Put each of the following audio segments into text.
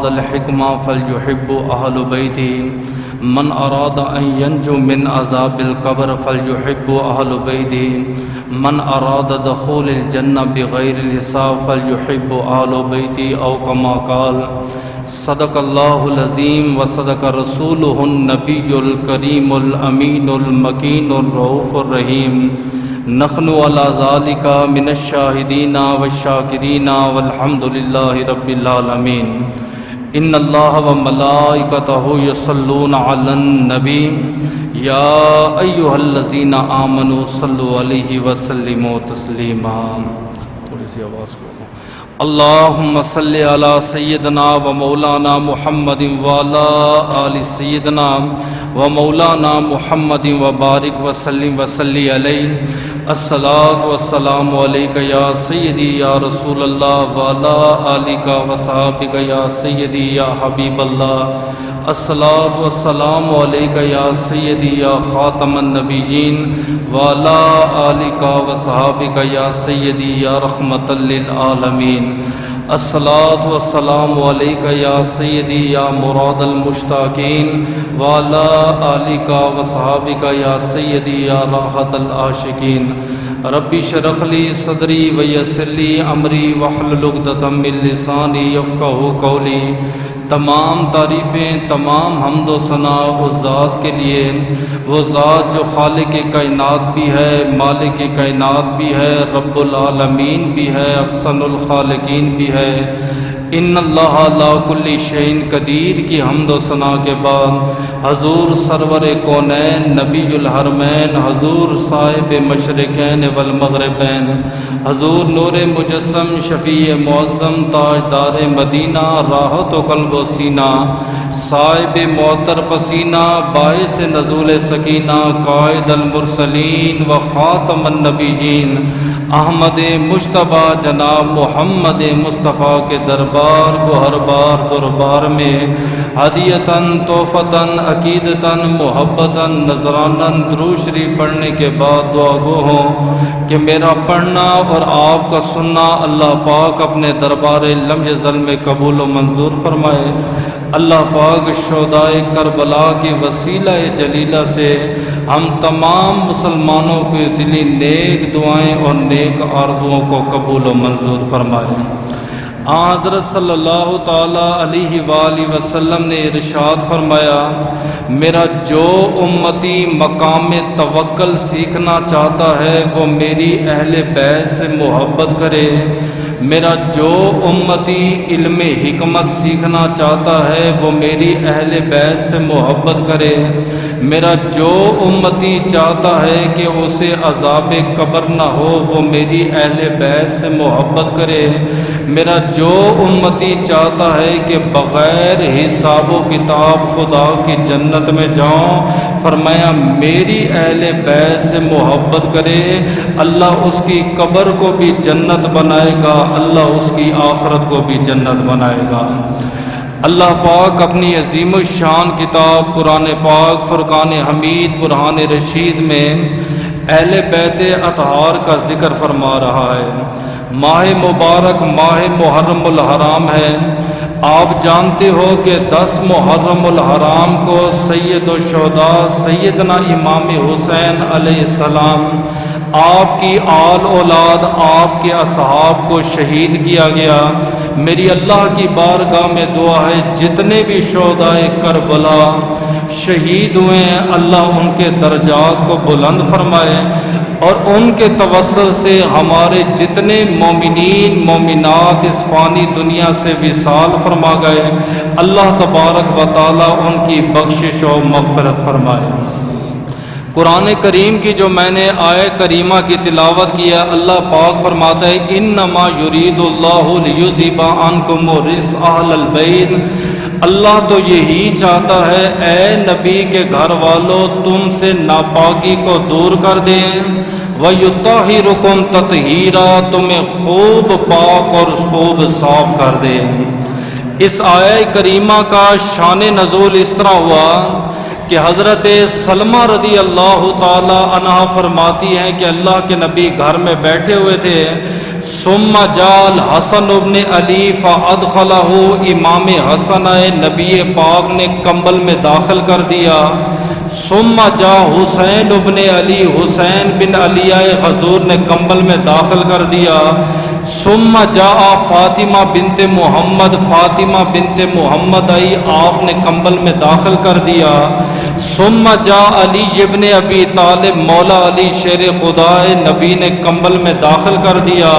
الحکمہ فلیحب اہل بیتی من اراد ان ینجو من عذاب القبر فلیحب اہل بیتی من اراد دخول الجنہ بغیر حساب فلیحب اہل بیتی او کما قال صدق اللہ العظیم وصدق رسولہ النبی الکریم الامین المکین الرؤوف الرحیم نحن علی ذالک من الشاہدین والشاکرین والحمد للہ رب العالمین ان اللہ و ملائکتہ یصلون علی النبی یا ایھا الذین آمنوا صلوا علیہ وسلموا تسلیما۔ تھوڑی سی آواز کو اللہم صلی علی سیدنا و مولانا محمد وعلی آل سیدنا و مولانا محمد وبارک وسلم وصلی علیہ الصلاۃ والسلام علیک یا سیدی یا رسول اللہ وعلی آلک وصحابک یا سیدی یا حبیب اللہ الصلاۃ والسلام علیک یا سیدی یا خاتم النبیین وعلی آلک وصحابک یا سیدی یا رحمۃ للعالمین الصلاۃ والسلام علیک یا سیدی یا مراد المشتاقین وعلی آلک وصحابک یا سیدی یا راحت العاشقین ربی اشرح لی صدری ویسر لی امری واحلل عقدۃ من لسانی یفقہوا قولی۔ تمام تعریفیں، تمام حمد و ثنا اس ذات کے لیے، وہ ذات جو خالق کائنات بھی ہے، مالک کائنات بھی ہے، رب العالمین بھی ہے، احسن الخالقین بھی ہے۔ ان اللہ علی کل شیء قدیر کی حمد و ثنا کے بعد حضور سرور کونین نبی الحرمین، حضور صاحب مشرقین والمغربین، حضور نور مجسم شفیع معظم تاجدار مدینہ راحت و قلب و سینہ، صاحب معطر پسینہ باعث نزول سکینہ، قائد المرسلین و خاتم النبیین، احمد مجتبی جناب محمد مصطفیٰ کے دربار کو ہر بار دربار میں ہدیتاً تحفتاً عقیدتاً محبتاً نذراناً درود شریف پڑھنے کے بعد دعا گو ہوں کہ میرا پڑھنا اور آپ کا سننا اللہ پاک اپنے دربار لم یزل میں قبول و منظور فرمائے۔ اللہ پاک شہدائے کربلا کی وسیلہ جلیلہ سے ہم تمام مسلمانوں کے دلی نیک دعائیں اور نیک آرزوؤں کو قبول و منظور فرمائے۔ حضرت صلی اللہ تعالیٰ علیہ وآلہ وسلم نے ارشاد فرمایا، میرا جو امتی مقام توکل سیکھنا چاہتا ہے وہ میری اہل بیت سے محبت کرے، میرا جو امتی علم حکمت سیکھنا چاہتا ہے وہ میری اہل بیت سے محبت کرے، میرا جو امتی چاہتا ہے کہ اسے عذاب قبر نہ ہو وہ میری اہل بیت سے محبت کرے، میرا جو امتی چاہتا ہے کہ بغیر حساب و کتاب خدا کی جنت میں جاؤں، فرمایا میری اہل بیت سے محبت کرے، اللہ اس کی قبر کو بھی جنت بنائے گا، اللہ اس کی آخرت کو بھی جنت بنائے گا۔ اللہ پاک اپنی عظیم الشان کتاب قرآن پاک فرقان حمید برہان رشید میں اہل بیت اطہار کا ذکر فرما رہا ہے۔ ماہ مبارک ماہ محرم الحرام ہے۔ آپ جانتے ہو کہ 10 محرم الحرام کو سید الشہداء سیدنا امام حسین علیہ السلام، آپ کی آل اولاد، آپ کے اصحاب کو شہید کیا گیا۔ میری اللہ کی بارگاہ میں دعا ہے جتنے بھی شہداء کربلا شہید ہوئے ہیں اللہ ان کے درجات کو بلند فرمائے، اور ان کے توسل سے ہمارے جتنے مومنین مومنات اس فانی دنیا سے وصال فرما گئے، اللہ تبارک و تعالی ان کی بخشش و مغفرت فرمائے۔ قرآن کریم کی جو میں نے آیت کریمہ کی تلاوت کیا، اللہ پاک فرماتا ہے انما یرید اللہ لیذھب عنکم الرجس اہل البیت، اللہ تو یہی چاہتا ہے اے نبی کے گھر والوں تم سے ناپاکی کو دور کر دیں، وَيُطَہِّرُکُمْ تَطْہِیرًا، تمہیں خوب پاک اور خوب صاف کر دیں۔ اس آیہ کریمہ کا شان نزول اس طرح ہوا کہ حضرت سلمہ رضی اللہ تعالی عنہا فرماتی ہیں کہ اللہ کے نبی گھر میں بیٹھے ہوئے تھے، ثم جال حسن ابن علی فادخلہ، امام حسن آئے، نبی پاک نے کمبل میں داخل کر دیا، ثم جا حسین ابن علی، حسین بن علی آئے، حضور نے کمبل میں داخل کر دیا، ثم جا فاطمہ بنت محمد، فاطمہ بنت محمد آئی، آپ نے کمبل میں داخل کر دیا، ثم جا علی ابن ابی طالب، مولا علی شیر خدا، نبی نے کمبل میں داخل کر دیا،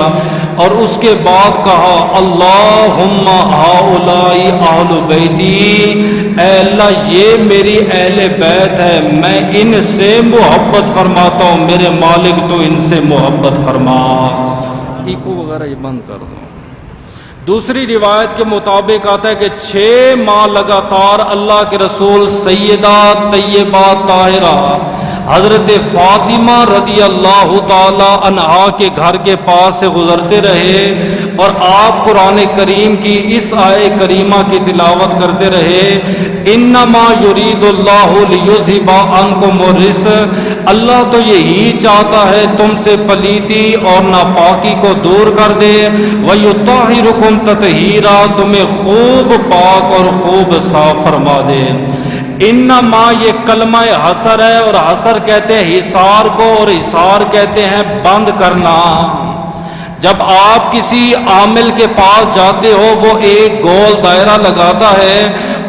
اور اس کے بعد کہا اللہم ہؤلاء اہل بیتی، اے اللہ یہ میری اہل بیت ہے، میں ان سے محبت فرماتا ہوں، میرے مالک تو ان سے محبت فرما۔ ایکو وغیرہ یہ بند کر دو۔ دوسری روایت کے مطابق آتا ہے کہ 6 ماہ لگاتار اللہ کے رسول سیدہ طیبہ طاہرہ حضرت فاطمہ رضی اللہ تعالی عنہا کے گھر کے پاس سے گزرتے رہے، اور آپ قرآن کریم کی اس آیے کریمہ کی تلاوت کرتے رہے، انما یرید اللہ لیذھب عنکم الرجس، اللہ تو یہی چاہتا ہے تم سے پلیتی اور ناپاکی کو دور کر دے، ویطہرکم تطہیرا، تمہیں خوب پاک اور خوب صاف فرما دے۔ انما یہ کلمہ حصر ہے، اور حصر کہتے ہیں حصار کو، اور حصار کہتے ہیں بند کرنا۔ جب آپ کسی عامل کے پاس جاتے ہو، وہ ایک گول دائرہ لگاتا ہے،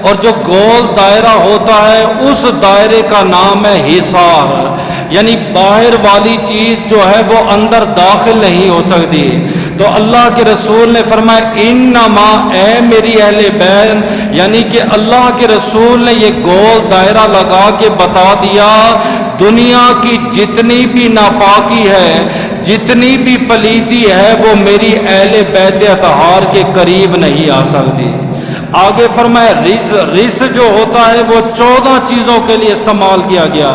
اور جو گول دائرہ ہوتا ہے اس دائرے کا نام ہے حصار، یعنی باہر والی چیز جو ہے وہ اندر داخل نہیں ہو سکتی۔ تو اللہ کے رسول نے فرمایا انما، اے میری اہل بیت، یعنی کہ اللہ کے رسول نے یہ گول دائرہ لگا کے بتا دیا دنیا کی جتنی بھی ناپاکی ہے، جتنی بھی پلیتی ہے، وہ میری اہل بیت اطہار کے قریب نہیں آ سکتی۔ آگے فرمایا رس جو ہوتا ہے وہ 14 چیزوں کے لیے استعمال کیا گیا،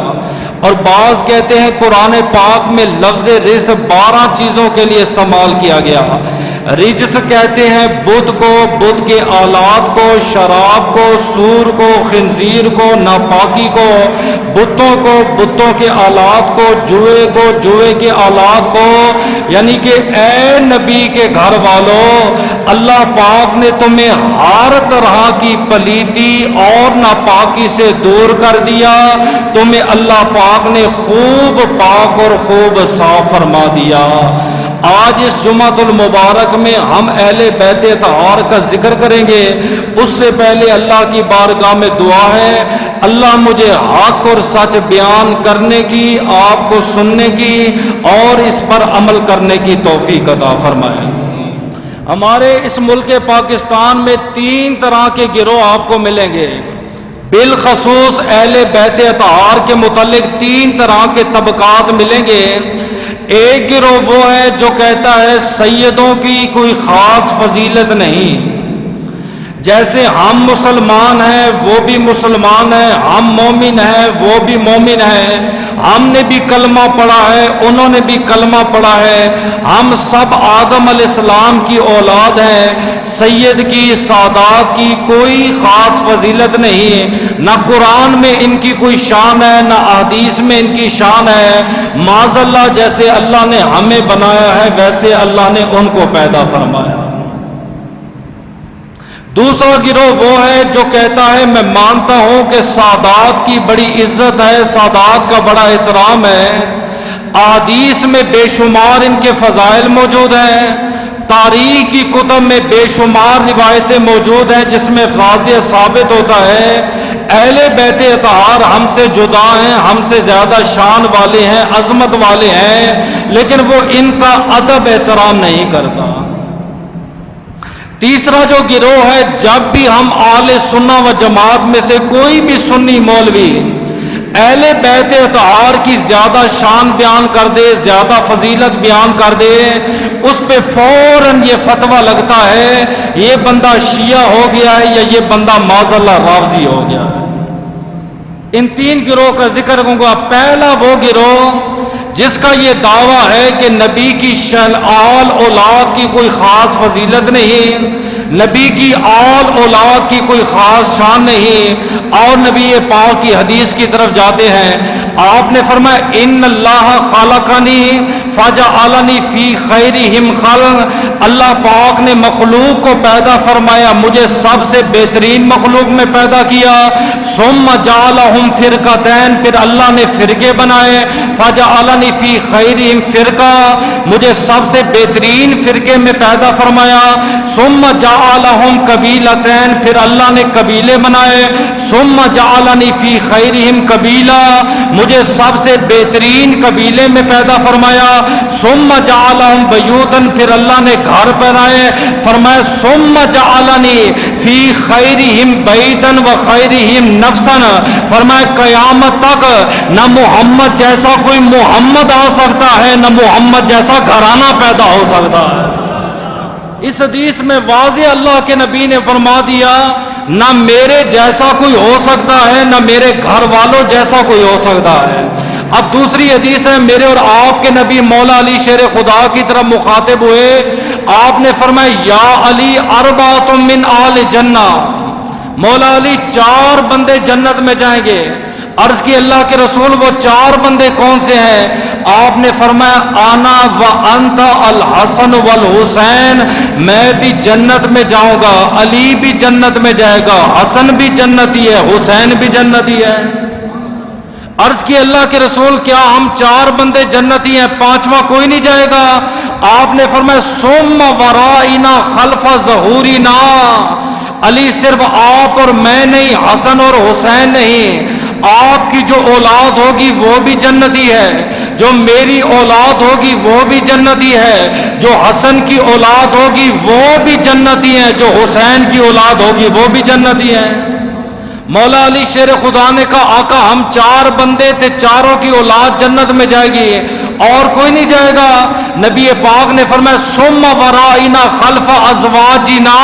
اور بعض کہتے ہیں قرآن پاک میں لفظ رس 12 چیزوں کے لیے استعمال کیا گیا۔ رجس کہتے ہیں بدھ کو، بدھ کے آلات کو، شراب کو، سور کو، خنزیر کو، ناپاکی کو، بتوں کو، بتوں کے آلات کو، جوئے کو، جوئے کے آلات کو، یعنی کہ اے نبی کے گھر والوں، اللہ پاک نے تمہیں ہر طرح کی پلیتی اور ناپاکی سے دور کر دیا، تمہیں اللہ پاک نے خوب پاک اور خوب صاف فرما دیا۔ آج اس جمعۃ المبارک میں ہم اہل بیت اطہار کا ذکر کریں گے، اس سے پہلے اللہ کی بارگاہ میں دعا ہے اللہ مجھے حق اور سچ بیان کرنے کی، آپ کو سننے کی اور اس پر عمل کرنے کی توفیق عطا فرمائے۔ ہمارے اس ملک پاکستان میں 3 طرح کے گروہ آپ کو ملیں گے، بالخصوص اہل بیت اطہار کے متعلق 3 طرح کے طبقات ملیں گے۔ ایک گروہ وہ ہے جو کہتا ہے سیدوں کی کوئی خاص فضیلت نہیں، جیسے ہم مسلمان ہیں وہ بھی مسلمان ہیں، ہم مومن ہیں وہ بھی مومن ہیں، ہم نے بھی کلمہ پڑھا ہے انہوں نے بھی کلمہ پڑھا ہے، ہم سب آدم علیہ السلام کی اولاد ہیں، سید کی سادات کی کوئی خاص فضیلت نہیں، نہ قرآن میں ان کی کوئی شان ہے نہ احادیث میں ان کی شان ہے، معاذ اللہ جیسے اللہ نے ہمیں بنایا ہے ویسے اللہ نے ان کو پیدا فرمایا۔ دوسرا گروہ وہ ہے جو کہتا ہے میں مانتا ہوں کہ سادات کی بڑی عزت ہے، سادات کا بڑا احترام ہے، احادیث میں بے شمار ان کے فضائل موجود ہیں، تاریخ کی کتب میں بے شمار روایتیں موجود ہیں جس میں واضح ثابت ہوتا ہے اہل بیت اطہار ہم سے جدا ہیں، ہم سے زیادہ شان والے ہیں، عظمت والے ہیں، لیکن وہ ان کا ادب احترام نہیں کرتا۔ تیسرا جو گروہ ہے، جب بھی ہم اہل سنت و جماعت میں سے کوئی بھی سنی مولوی اہل بیت اطہار کی زیادہ شان بیان کر دے، زیادہ فضیلت بیان کر دے، اس پہ فوراً یہ فتویٰ لگتا ہے یہ بندہ شیعہ ہو گیا ہے یا یہ بندہ معاذ اللہ رافضی ہو گیا ہے۔ ان 3 گروہ کا ذکر کروں گا۔ پہلا وہ گروہ جس کا یہ دعویٰ ہے کہ نبی کی آل اولاد کی کوئی خاص فضیلت نہیں، نبی کی آل اولاد کی کوئی خاص شان نہیں۔ اور نبی پاک کی حدیث کی طرف جاتے ہیں، آپ نے فرمایا ان اللہ خلقنی فجعلنی فی خیرہم خلق، اللہ پاک نے مخلوق کو پیدا فرمایا، مجھے سب سے بہترین مخلوق میں پیدا کیا، ثم جعلہم فرقتین، پھر اللہ نے فرقے بنائے، فجعلنی فی خیرہم فرقہ، مجھے سب سے بہترین فرقے میں پیدا فرمایا، ثم جعلہم قبیلتین، پھر اللہ نے قبیلے بنائے، ثم جعلنی فی خیرہم قبیلہ، مجھے سب سے بہترین قبیلے میں پیدا فرمایا، ثم جعلہم بیوتن، پھر اللہ نے گھر بنائے، فرمایا ثم جعلنی فی خیرہم بیتن و خیرہم نفسن، فرمایا قیامت تک نہ محمد جیسا کوئی محمد آ سکتا ہے، نہ محمد جیسا گھرانہ پیدا ہو سکتا ہے۔ اس حدیث میں واضح اللہ کے نبی نے فرما دیا نہ میرے جیسا کوئی ہو سکتا ہے، نہ میرے گھر والوں جیسا کوئی ہو سکتا ہے۔ اب دوسری حدیث ہے، میرے اور آپ کے نبی مولا علی شیر خدا کی طرف مخاطب ہوئے، آپ نے فرمایا یا علی اربعۃ من آل جنہ، مولا علی 4 بندے جنت میں جائیں گے۔ عرض کی اللہ کے رسول وہ 4 بندے کون سے ہیں؟ آپ نے فرمایا انا و انت الحسن والحسین، میں بھی جنت میں جاؤں گا، علی بھی جنت میں جائے گا، حسن بھی جنتی ہے، حسین بھی جنتی ہے۔ عرض کی اللہ کے رسول کیا ہم 4 بندے جنتی ہیں، 5واں کوئی نہیں جائے گا؟ آپ نے فرمایا ثم ورائنا خلف ظہورنا، علی صرف آپ اور میں نہیں، حسن اور حسین نہیں، آپ کی جو اولاد ہوگی وہ بھی جنتی ہے، جو میری اولاد ہوگی وہ بھی جنتی ہے، جو حسن کی اولاد ہوگی وہ بھی جنتی ہے، جو حسین کی اولاد ہوگی وہ بھی جنتی ہے۔ مولا علی شیر خدا نے کہا آقا ہم 4 بندے تھے، چاروں کی اولاد جنت میں جائے گی، اور کوئی نہیں جائے گا؟ نبی پاک نے فرمایا ثم ورائنا خلف ازواجنا،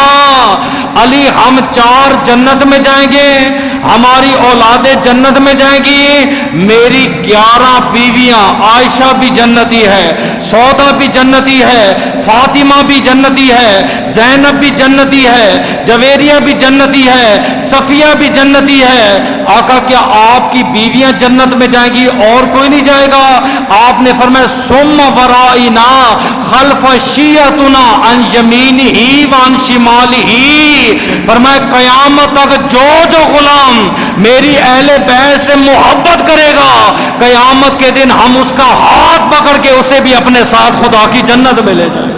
علی ہم 4 جنت میں جائیں گے، ہماری اولادیں جنت میں جائیں گی، میری 11 بیویاں، عائشہ بھی جنتی ہے، سودا بھی جنتی ہے، فاطمہ بھی جنتی ہے، زینب بھی جنتی ہے، جویریہ بھی جنتی ہے، صفیہ بھی جنتی ہے۔ آقا کیا آپ کی بیویاں جنت میں جائیں گی اور کوئی نہیں جائے گا؟ آپ نے فرمایا ثم ورائنا خلف شیعتنا عن یمینہ وعن شمالہ، فرمایا قیامت تک جو غلام میری اہل بیت سے محبت کرے گا، قیامت کے دن ہم اس کا ہاتھ پکڑ کے اسے بھی اپنے ساتھ خدا کی جنت میں لے جائیں گے۔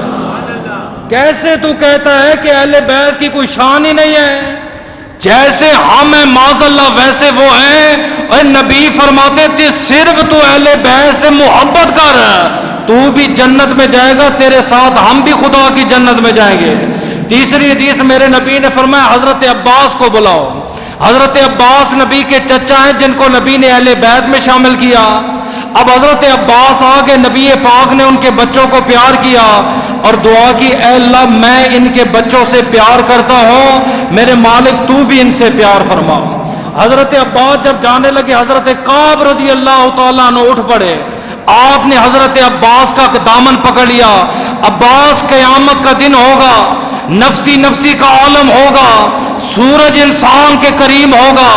کیسے تو کہتا ہے کہ اہل بیت کی کوئی شان ہی نہیں ہے؟ جیسے ہم ہیں معاذ اللہ ویسے وہ ہیں، اور نبی فرماتے تھے صرف تو اہل بیت سے محبت کر، تو بھی جنت میں جائے گا، تیرے ساتھ ہم بھی خدا کی جنت میں جائیں گے۔ تیسری حدیث میرے نبی نے فرمایا حضرت عباس کو بلاؤ۔ حضرت عباس نبی کے چچا ہیں جن کو نبی نے اہل بیت میں شامل کیا۔ اب حضرت عباس آگے نبی پاک نے ان کے بچوں کو پیار کیا اور دعا کی اے اللہ میں ان کے بچوں سے پیار کرتا ہوں، میرے مالک تو بھی ان سے پیار فرما۔ حضرت عباس جب جانے لگے حضرت کعب رضی اللہ تعالیٰ عنہ اٹھ پڑے، آپ نے حضرت عباس کا دامن پکڑ لیا۔ عباس قیامت کا دن ہوگا، نفسی نفسی کا عالم ہوگا، سورج انسان کے قریب ہوگا،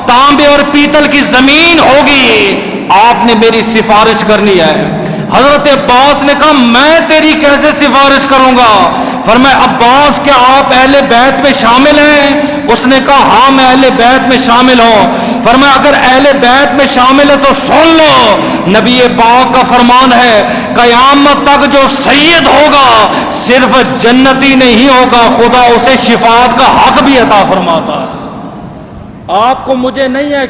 تانبے اور پیتل کی زمین ہوگی، آپ نے میری سفارش کرنی ہے۔ حضرت عباس نے کہا میں تیری کیسے سفارش کروں گا؟ فرمایا عباس کیا آپ اہل بیت میں شامل ہیں؟ اس نے کہا ہاں میں اہل بیت میں شامل ہوں۔ فرمایا اگر اہل بیت میں شامل ہے تو سن لو، نبی پاک کا فرمان ہے قیامت تک جو سید ہوگا صرف جنتی نہیں ہوگا، خدا اسے شفاعت کا حق بھی عطا فرماتا ہے۔ آپ کو مجھے نہیں ہے،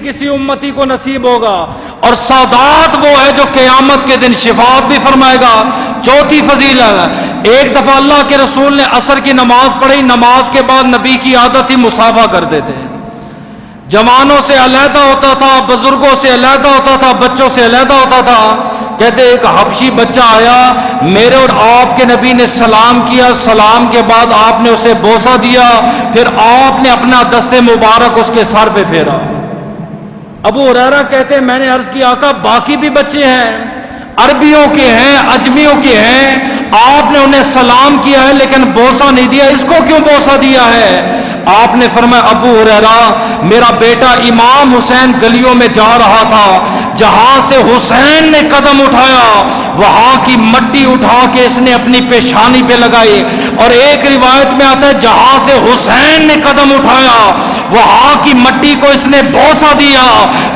کسی امتی کو نصیب ہوگا، اور سعادت وہ ہے جو قیامت کے دن شفاعت بھی فرمائے گا۔ چوتھی فضیلت، ایک دفعہ اللہ کے رسول نے عصر کی نماز پڑھی، نماز کے بعد نبی کی عادت ہی مصافحہ کرتے تھے، جوانوں سے علیحدہ ہوتا تھا، بزرگوں سے علیحدہ ہوتا تھا، بچوں سے علیحدہ ہوتا تھا۔ کہتے ایک حبشی بچہ آیا، میرے اور آپ کے نبی نے سلام کیا، سلام کے بعد آپ نے اسے بوسہ دیا، پھر آپ نے اپنا دست مبارک اس کے سر پہ پھیرا۔ ابو ہریرہ کہتے میں نے عرض کی آقا باقی بھی بچے ہیں، عربیوں کے ہیں، اجمیوں کے ہیں، آپ نے انہیں سلام کیا ہے لیکن بوسہ نہیں دیا، اس کو کیوں بوسہ دیا ہے؟ آپ نے فرمایا ابو ہریرہ میرا بیٹا امام حسین گلیوں میں جا رہا تھا، جہاں سے حسین نے قدم اٹھایا وہاں کی مٹی اٹھا کے اس نے اپنی پیشانی پہ لگائی، اور ایک روایت میں آتا ہے جہاں سے حسین نے قدم اٹھایا وہاں کی مٹی کو اس نے بوسہ دیا۔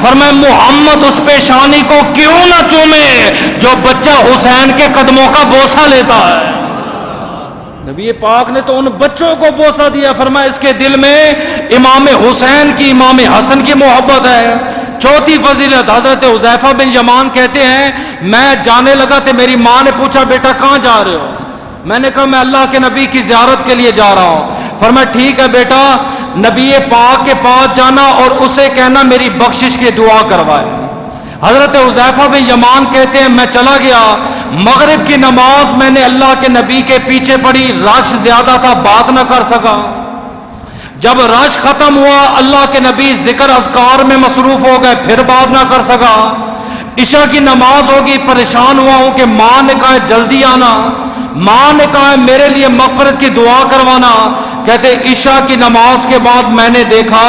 فرمایا محمد اس پیشانی کو کیوں نہ چومے جو بچہ حسین کے قدموں کا بوسہ لیتا ہے۔ نبی پاک نے تو ان بچوں کو بوسہ دیا، فرمایا اس کے دل میں امام حسین کی، امام حسن کی محبت ہے۔ چوتھی فضیلت، حضرت حذیفہ بن یمان کہتے ہیں میں جانے لگا تو میری ماں نے پوچھا بیٹا کہاں جا رہے ہو؟ میں نے کہا میں اللہ کے نبی کی زیارت کے لیے جا رہا ہوں۔ فرمایا ٹھیک ہے بیٹا، نبی پاک کے پاس جانا اور اسے کہنا میری بخشش کی دعا کروائے۔ حضرت حذیفہ بن یمان کہتے ہیں میں چلا گیا، مغرب کی نماز میں نے اللہ کے نبی کے پیچھے پڑھی، رش زیادہ تھا بات نہ کر سکا۔ جب رش ختم ہوا اللہ کے نبی ذکر اذکار میں مصروف ہو گئے، پھر بات نہ کر سکا۔ عشاء کی نماز ہوگی، پریشان ہوا ہوں کہ ماں نے کہا جلدی آنا، ماں نے کہا میرے لیے مغفرت کی دعا کروانا۔ کہتے عشاء کی نماز کے بعد میں نے دیکھا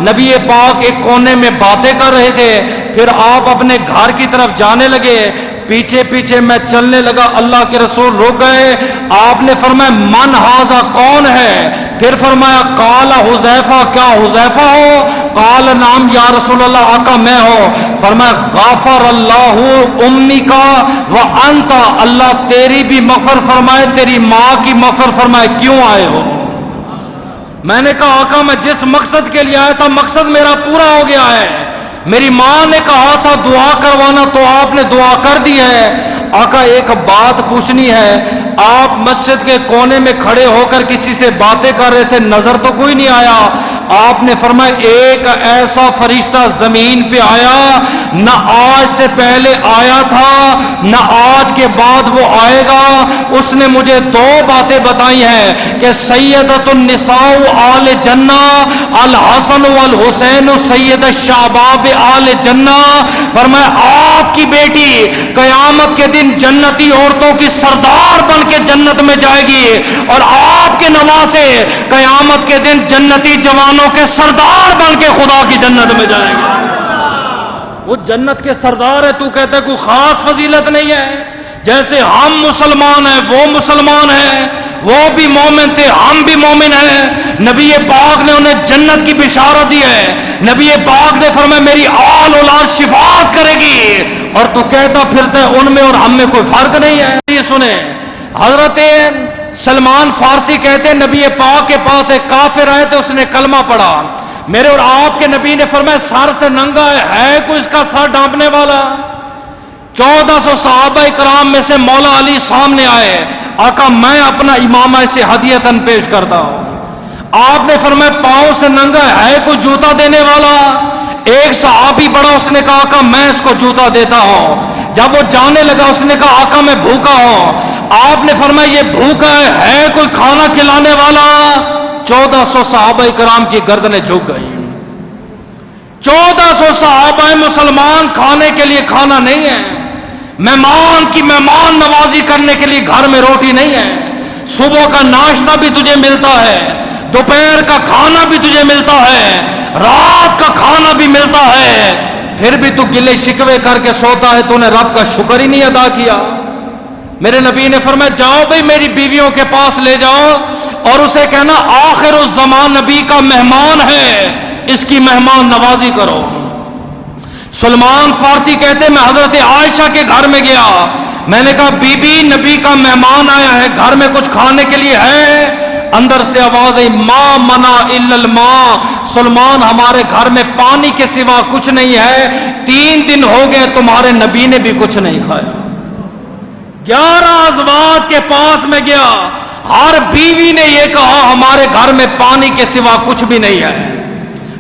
نبی پاک ایک کونے میں باتیں کر رہے تھے، پھر آپ اپنے گھر کی طرف جانے لگے، پیچھے پیچھے میں چلنے لگا، اللہ کے رسول رک گئے۔ آپ نے فرمایا من ھذا کون ہے؟ پھر فرمایا قال حذیفہ، کیا حذیفہ ہو؟ قال نام یا رسول اللہ، آقا میں ہوں۔ فرمایا غفر اللہ امی کا وانت، اللہ تیری بھی مغفر فرمائے تیری ماں کی مغفر فرمائے، کیوں آئے ہو؟ میں نے کہا آقا میں جس مقصد کے لیے آیا تھا مقصد میرا پورا ہو گیا ہے، میری ماں نے کہا تھا دعا کروانا تو آپ نے دعا کر دی ہے۔ آقا ایک بات پوچھنی ہے، آپ مسجد کے کونے میں کھڑے ہو کر کسی سے باتیں کر رہے تھے، نظر تو کوئی نہیں آیا؟ آپ نے فرمایا ایک ایسا فرشتہ زمین پہ آیا، نہ آج سے پہلے آیا تھا نہ آج کے بعد وہ آئے گا، اس نے مجھے دو باتیں بتائی ہیں کہ سیدۃ النساء آل جنہ الحسن والحسین سید الشباب آل جنہ۔ فرمایا آپ کی بیٹی قیامت کے دن جنتی عورتوں کی سردار بن کے جنت میں جائے گی، اور آپ کے نواسے قیامت کے دن جنتی جوانوں کے سردار بن کے خدا کی جنت میں جائیں گے۔ وہ جنت کے سردار ہے، تو کہتا ہے کوئی خاص فضیلت نہیں ہے؟ جیسے ہم مسلمان ہیں وہ مسلمان ہیں، وہ بھی مومن تھے ہم بھی مومن ہیں، نبی پاک نے انہیں جنت کی بشارت دی ہے۔ نبی پاک نے فرمایا میری آل اولاد شفاعت کرے گی، اور تو کہتا پھرتا ہے ان میں اور ہم میں کوئی فرق نہیں ہے۔ یہ سنیں، حضرت سلمان فارسی کہتے ہیں نبی پاک کے پاس ایک کافر آئے تھے، اس نے کلمہ پڑھا، میرے اور آپ کے نبی نے فرمایا سر سے ننگا ہے کوئی اس کا سر ڈھانپنے والا؟ 1400 صحابہ کرام میں سے مولا علی سامنے آئے، آقا میں اپنا امامہ سے ہدیتاً پیش کرتا ہوں۔ آپ نے فرمایا پاؤں سے ننگا ہے کوئی جوتا دینے والا؟ ایک صحابی بڑا، اس نے کہا آقا میں اس کو جوتا دیتا ہوں۔ جب وہ جانے لگا اس نے کہا آقا میں بھوکا ہوں۔ آپ نے فرمایا یہ بھوکا ہے کوئی کھانا کھلانے والا؟ 1400 صحابہ کرام کی گردنیں جھک گئی۔ 1400 صحابہ مسلمان کھانے کے لیے کھانا نہیں ہے، مہمان کی مہمان نوازی کرنے کے لیے گھر میں روٹی نہیں ہے، صبح کا ناشتہ بھی تجھے ملتا ہے، دوپہر کا کھانا بھی تجھے ملتا ہے، رات کا کھانا بھی ملتا ہے، پھر بھی تو گلے شکوے کر کے سوتا ہے، تو نے رب کا شکر ہی نہیں ادا کیا۔ میرے نبی نے فرمایا جاؤ بھئی میری بیویوں کے پاس لے جاؤ اور اسے کہنا آخر الزمان نبی کا مہمان ہے، اس کی مہمان نوازی کرو۔ سلمان فارسی کہتے میں حضرت عائشہ کے گھر میں گیا، میں نے کہا بی بی نبی کا مہمان آیا ہے، گھر میں کچھ کھانے کے لیے ہے؟ اندر سے آواز آئی ما منا الا الماء، سلمان ہمارے گھر میں پانی کے سوا کچھ نہیں ہے، 3 دن ہو گئے تمہارے نبی نے بھی کچھ نہیں کھایا۔ 11 ازواج کے پاس میں گیا، ہر بیوی نے یہ کہا ہمارے گھر میں پانی کے سوا کچھ بھی نہیں ہے۔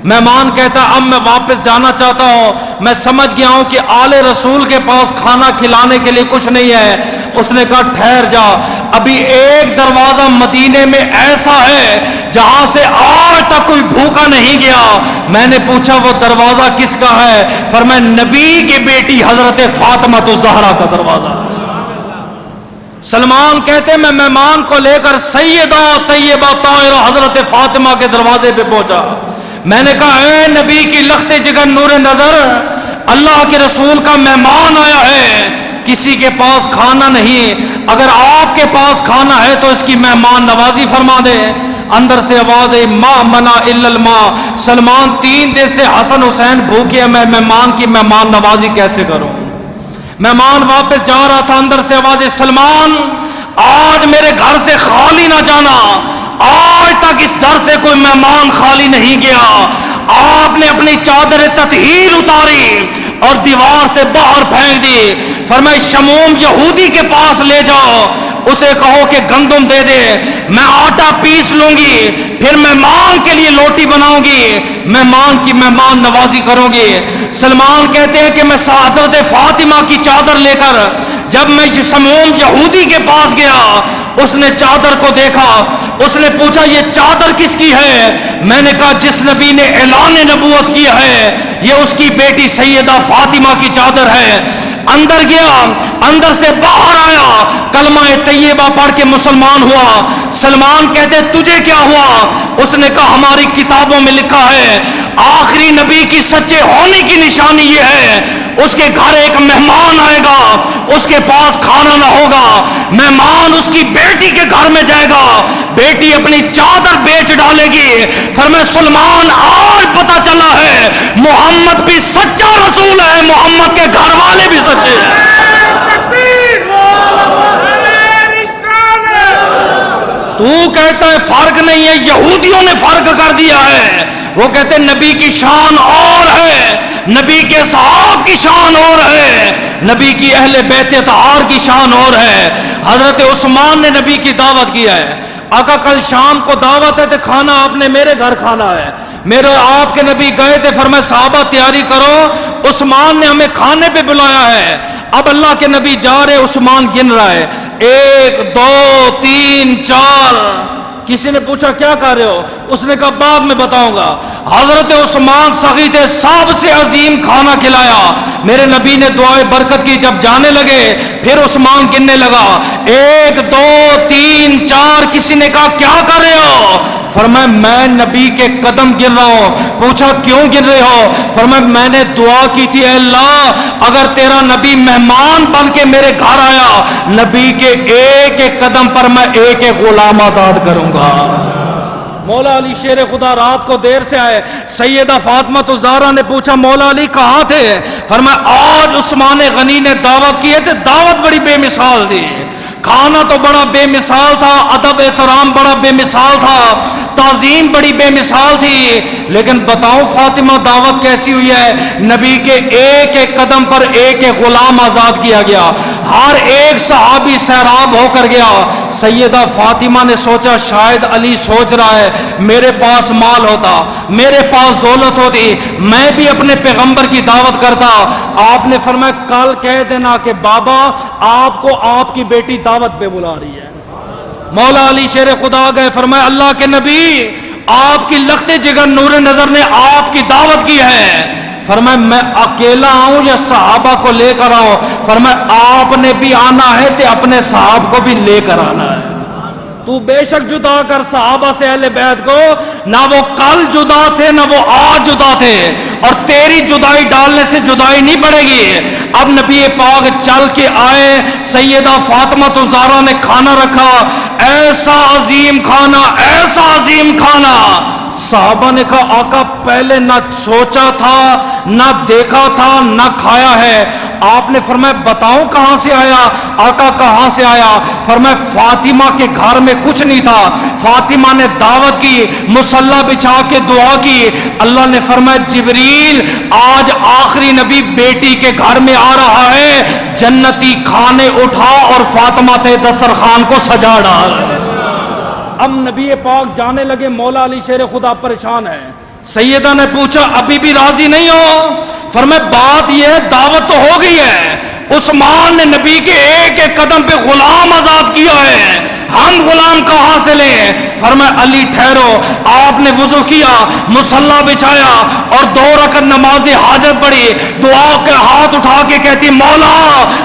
مہمان کہتا اب میں واپس جانا چاہتا ہوں، میں سمجھ گیا ہوں کہ آل رسول کے پاس کھانا کھلانے کے لیے کچھ نہیں ہے۔ اس نے کہا ٹھہر جا، ابھی ایک دروازہ مدینے میں ایسا ہے جہاں سے آج تک کوئی بھوکا نہیں گیا۔ میں نے پوچھا وہ دروازہ کس کا ہے؟ فرمایا نبی کی بیٹی حضرت فاطمہ الزہرا کا دروازہ۔ سلمان کہتے میں مہمان کو لے کر سیدہ طیبہ طاہرہ حضرت فاطمہ کے دروازے پہ پہنچا. میں نے کہا اے نبی کی لخت جگر نور نظر، اللہ کے رسول کا مہمان آیا ہے، کسی کے پاس کھانا نہیں، اگر آپ کے پاس کھانا ہے تو اس کی مہمان نوازی فرما دے. اندر سے آواز ہے ما منا الا الماء. سلمان 3 دن سے حسن حسین بھوکے، میں مہمان کی مہمان نوازی کیسے کروں؟ مہمان واپس جا رہا تھا، اندر سے آواز ہے سلمان آج میرے گھر سے خالی نہ جانا، آج تک اس در سے کوئی مہمان خالی نہیں گیا. آپ نے اپنی چادر تطہیر اتاری اور دیوار سے باہر پھینک دی. فرمایا شموم یہودی کے پاس لے جاؤ، اسے کہو کہ گندم دے دے، میں آٹا پیس لوں گی، پھر مہمان کے لیے روٹی بناؤں گی، مہمان کی مہمان نوازی کروں گی. سلمان کہتے ہیں کہ میں حضرت فاطمہ کی چادر لے کر جب میں شموم یہودی کے پاس گیا، اس نے چادر کو دیکھا، اس نے پوچھا یہ چادر کس کی ہے؟ میں نے کہا جس نبی نے اعلان نبوت کیا ہے یہ اس کی بیٹی سیدہ فاطمہ کی چادر ہے. اندر گیا، اندر سے باہر آیا، کلمہ طیبہ پڑھ کے مسلمان ہوا. سلمان کہتے تجھے کیا ہوا؟ اس نے کہا ہماری کتابوں میں لکھا ہے آخری نبی کی سچے ہونے کی نشانی یہ ہے اس کے گھر ایک مہمان آئے گا، اس کے پاس کھانا نہ ہوگا، مہمان اس کی بیٹی کے گھر میں جائے گا، بیٹی اپنی چادر بیچ ڈالے گی. فرمایا سلمان آج پتہ چلا ہے محمد بھی سچا رسول ہے، محمد کے گھر والے بھی سچے ہیں. تو کہتا ہے فرق نہیں ہے، یہودیوں نے فرق کر دیا ہے. وہ کہتے ہیں نبی کی شان اور ہے، نبی کے صحاب کی شان اور ہے، نبی کی اہل بیت اطہار کی شان اور ہے. حضرت عثمان نے نبی کی دعوت کیا ہے. آقا کل شام کو دعوت ہے تو کھانا آپ نے میرے گھر کھانا ہے. میرے آپ کے نبی گئے تھے، فرمایا صحابہ تیاری کرو، عثمان نے ہمیں کھانے پہ بلایا ہے. اب اللہ کے نبی جا رہے، عثمان گن رہا ہے 1 2 3 4. کسی نے پوچھا کیا کر رہے ہو؟ اس نے کہا بعد میں بتاؤں گا. حضرت عثمان سخی تھے، سب سے عظیم کھانا کھلایا. میرے نبی نے دعائے برکت کی. جب جانے لگے پھر عثمان گننے لگا 1 2 3 4. کسی نے کہا کیا کر رہے ہو؟ فرمایا میں نبی کے قدم گر رہا ہوں. پوچھا کیوں گر رہے ہو؟ فرمایا میں نے دعا کی تھی اے اللہ اگر تیرا نبی مہمان بن کے میرے گھر آیا، نبی کے ایک ایک قدم پر میں ایک ایک غلام آزاد کروں گا. مولا علی شیر خدا رات کو دیر سے آئے. سیدہ فاطمہ تو زہرا نے پوچھا مولا علی کہاں تھے؟ فرمایا آج عثمان غنی نے دعوت کی ہے تو دعوت بڑی بے مثال تھی، کھانا تو بڑا بے مثال تھا، ادب احترام بڑا بے مثال تھا، تعظیم بڑی بے مثال تھی. لیکن بتاؤ فاطمہ دعوت کیسی ہوئی ہے؟ نبی کے ایک ایک قدم پر ایک ایک غلام آزاد کیا گیا، ہر ایک صحابی سیراب ہو کر گیا. سیدہ فاطمہ نے سوچا شاید علی سوچ رہا ہے میرے پاس مال ہوتا، میرے پاس دولت ہوتی، میں بھی اپنے پیغمبر کی دعوت کرتا. آپ نے فرمایا کل کہہ دینا کہ بابا آپ کو آپ کی بیٹی دعوت پہ بلا رہی ہے. مولا علی شیر خدا گئے، فرمایا اللہ کے نبی آپ کی لخت جگر نور نظر نے آپ کی دعوت کی ہے. فرمایا میں اکیلا آؤں یا صحابہ کو لے کر آؤں؟ فرمایا آپ نے بھی آنا ہے تو اپنے صحاب کو بھی لے کر آنا ہے. تو بے شک جدا کر صحابہ سے اہل بیت کو، نہ وہ کل جدا تھے نہ وہ آج جدا تھے، اور تیری جدائی ڈالنے سے جدائی نہیں پڑے گی. اب نبی پاک چل کے آئے، سیدہ فاطمہ زہرا نے کھانا رکھا، ایسا عظیم کھانا، ایسا عظیم کھانا. صحابہ نے کہا آقا پہلے نہ سوچا تھا نہ دیکھا تھا نہ کھایا ہے. آپ نے فرمایا بتاؤں کہاں سے آیا؟ آقا کہاں سے آیا؟ فرمایا فاطمہ کے گھر میں کچھ نہیں تھا، فاطمہ نے دعوت کی، مصلی بچھا کے دعا کی. اللہ نے فرمایا جبریل آج آخری نبی بیٹی کے گھر میں آ رہا ہے، جنتی کھانے اٹھا اور فاطمہ تھے دسترخوان کو سجا ڈال. اب نبی پاک جانے لگے، مولا علی شیر خدا پریشان ہے. سیدہ نے پوچھا ابھی بھی راضی نہیں ہو؟ فرمایا بات یہ ہے دعوت تو ہو گئی ہے، عثمان نے نبی کے ایک ایک قدم پہ غلام آزاد کیا ہے، ہم غلام کہاں سے لیں؟ فرمایا علی ٹھہرو. آپ نے وضو کیا, مصلی بچھایا اور 2 رکعت نماز حاجت پڑھی. دعا کے ہاتھ اٹھا کے کہتی مولا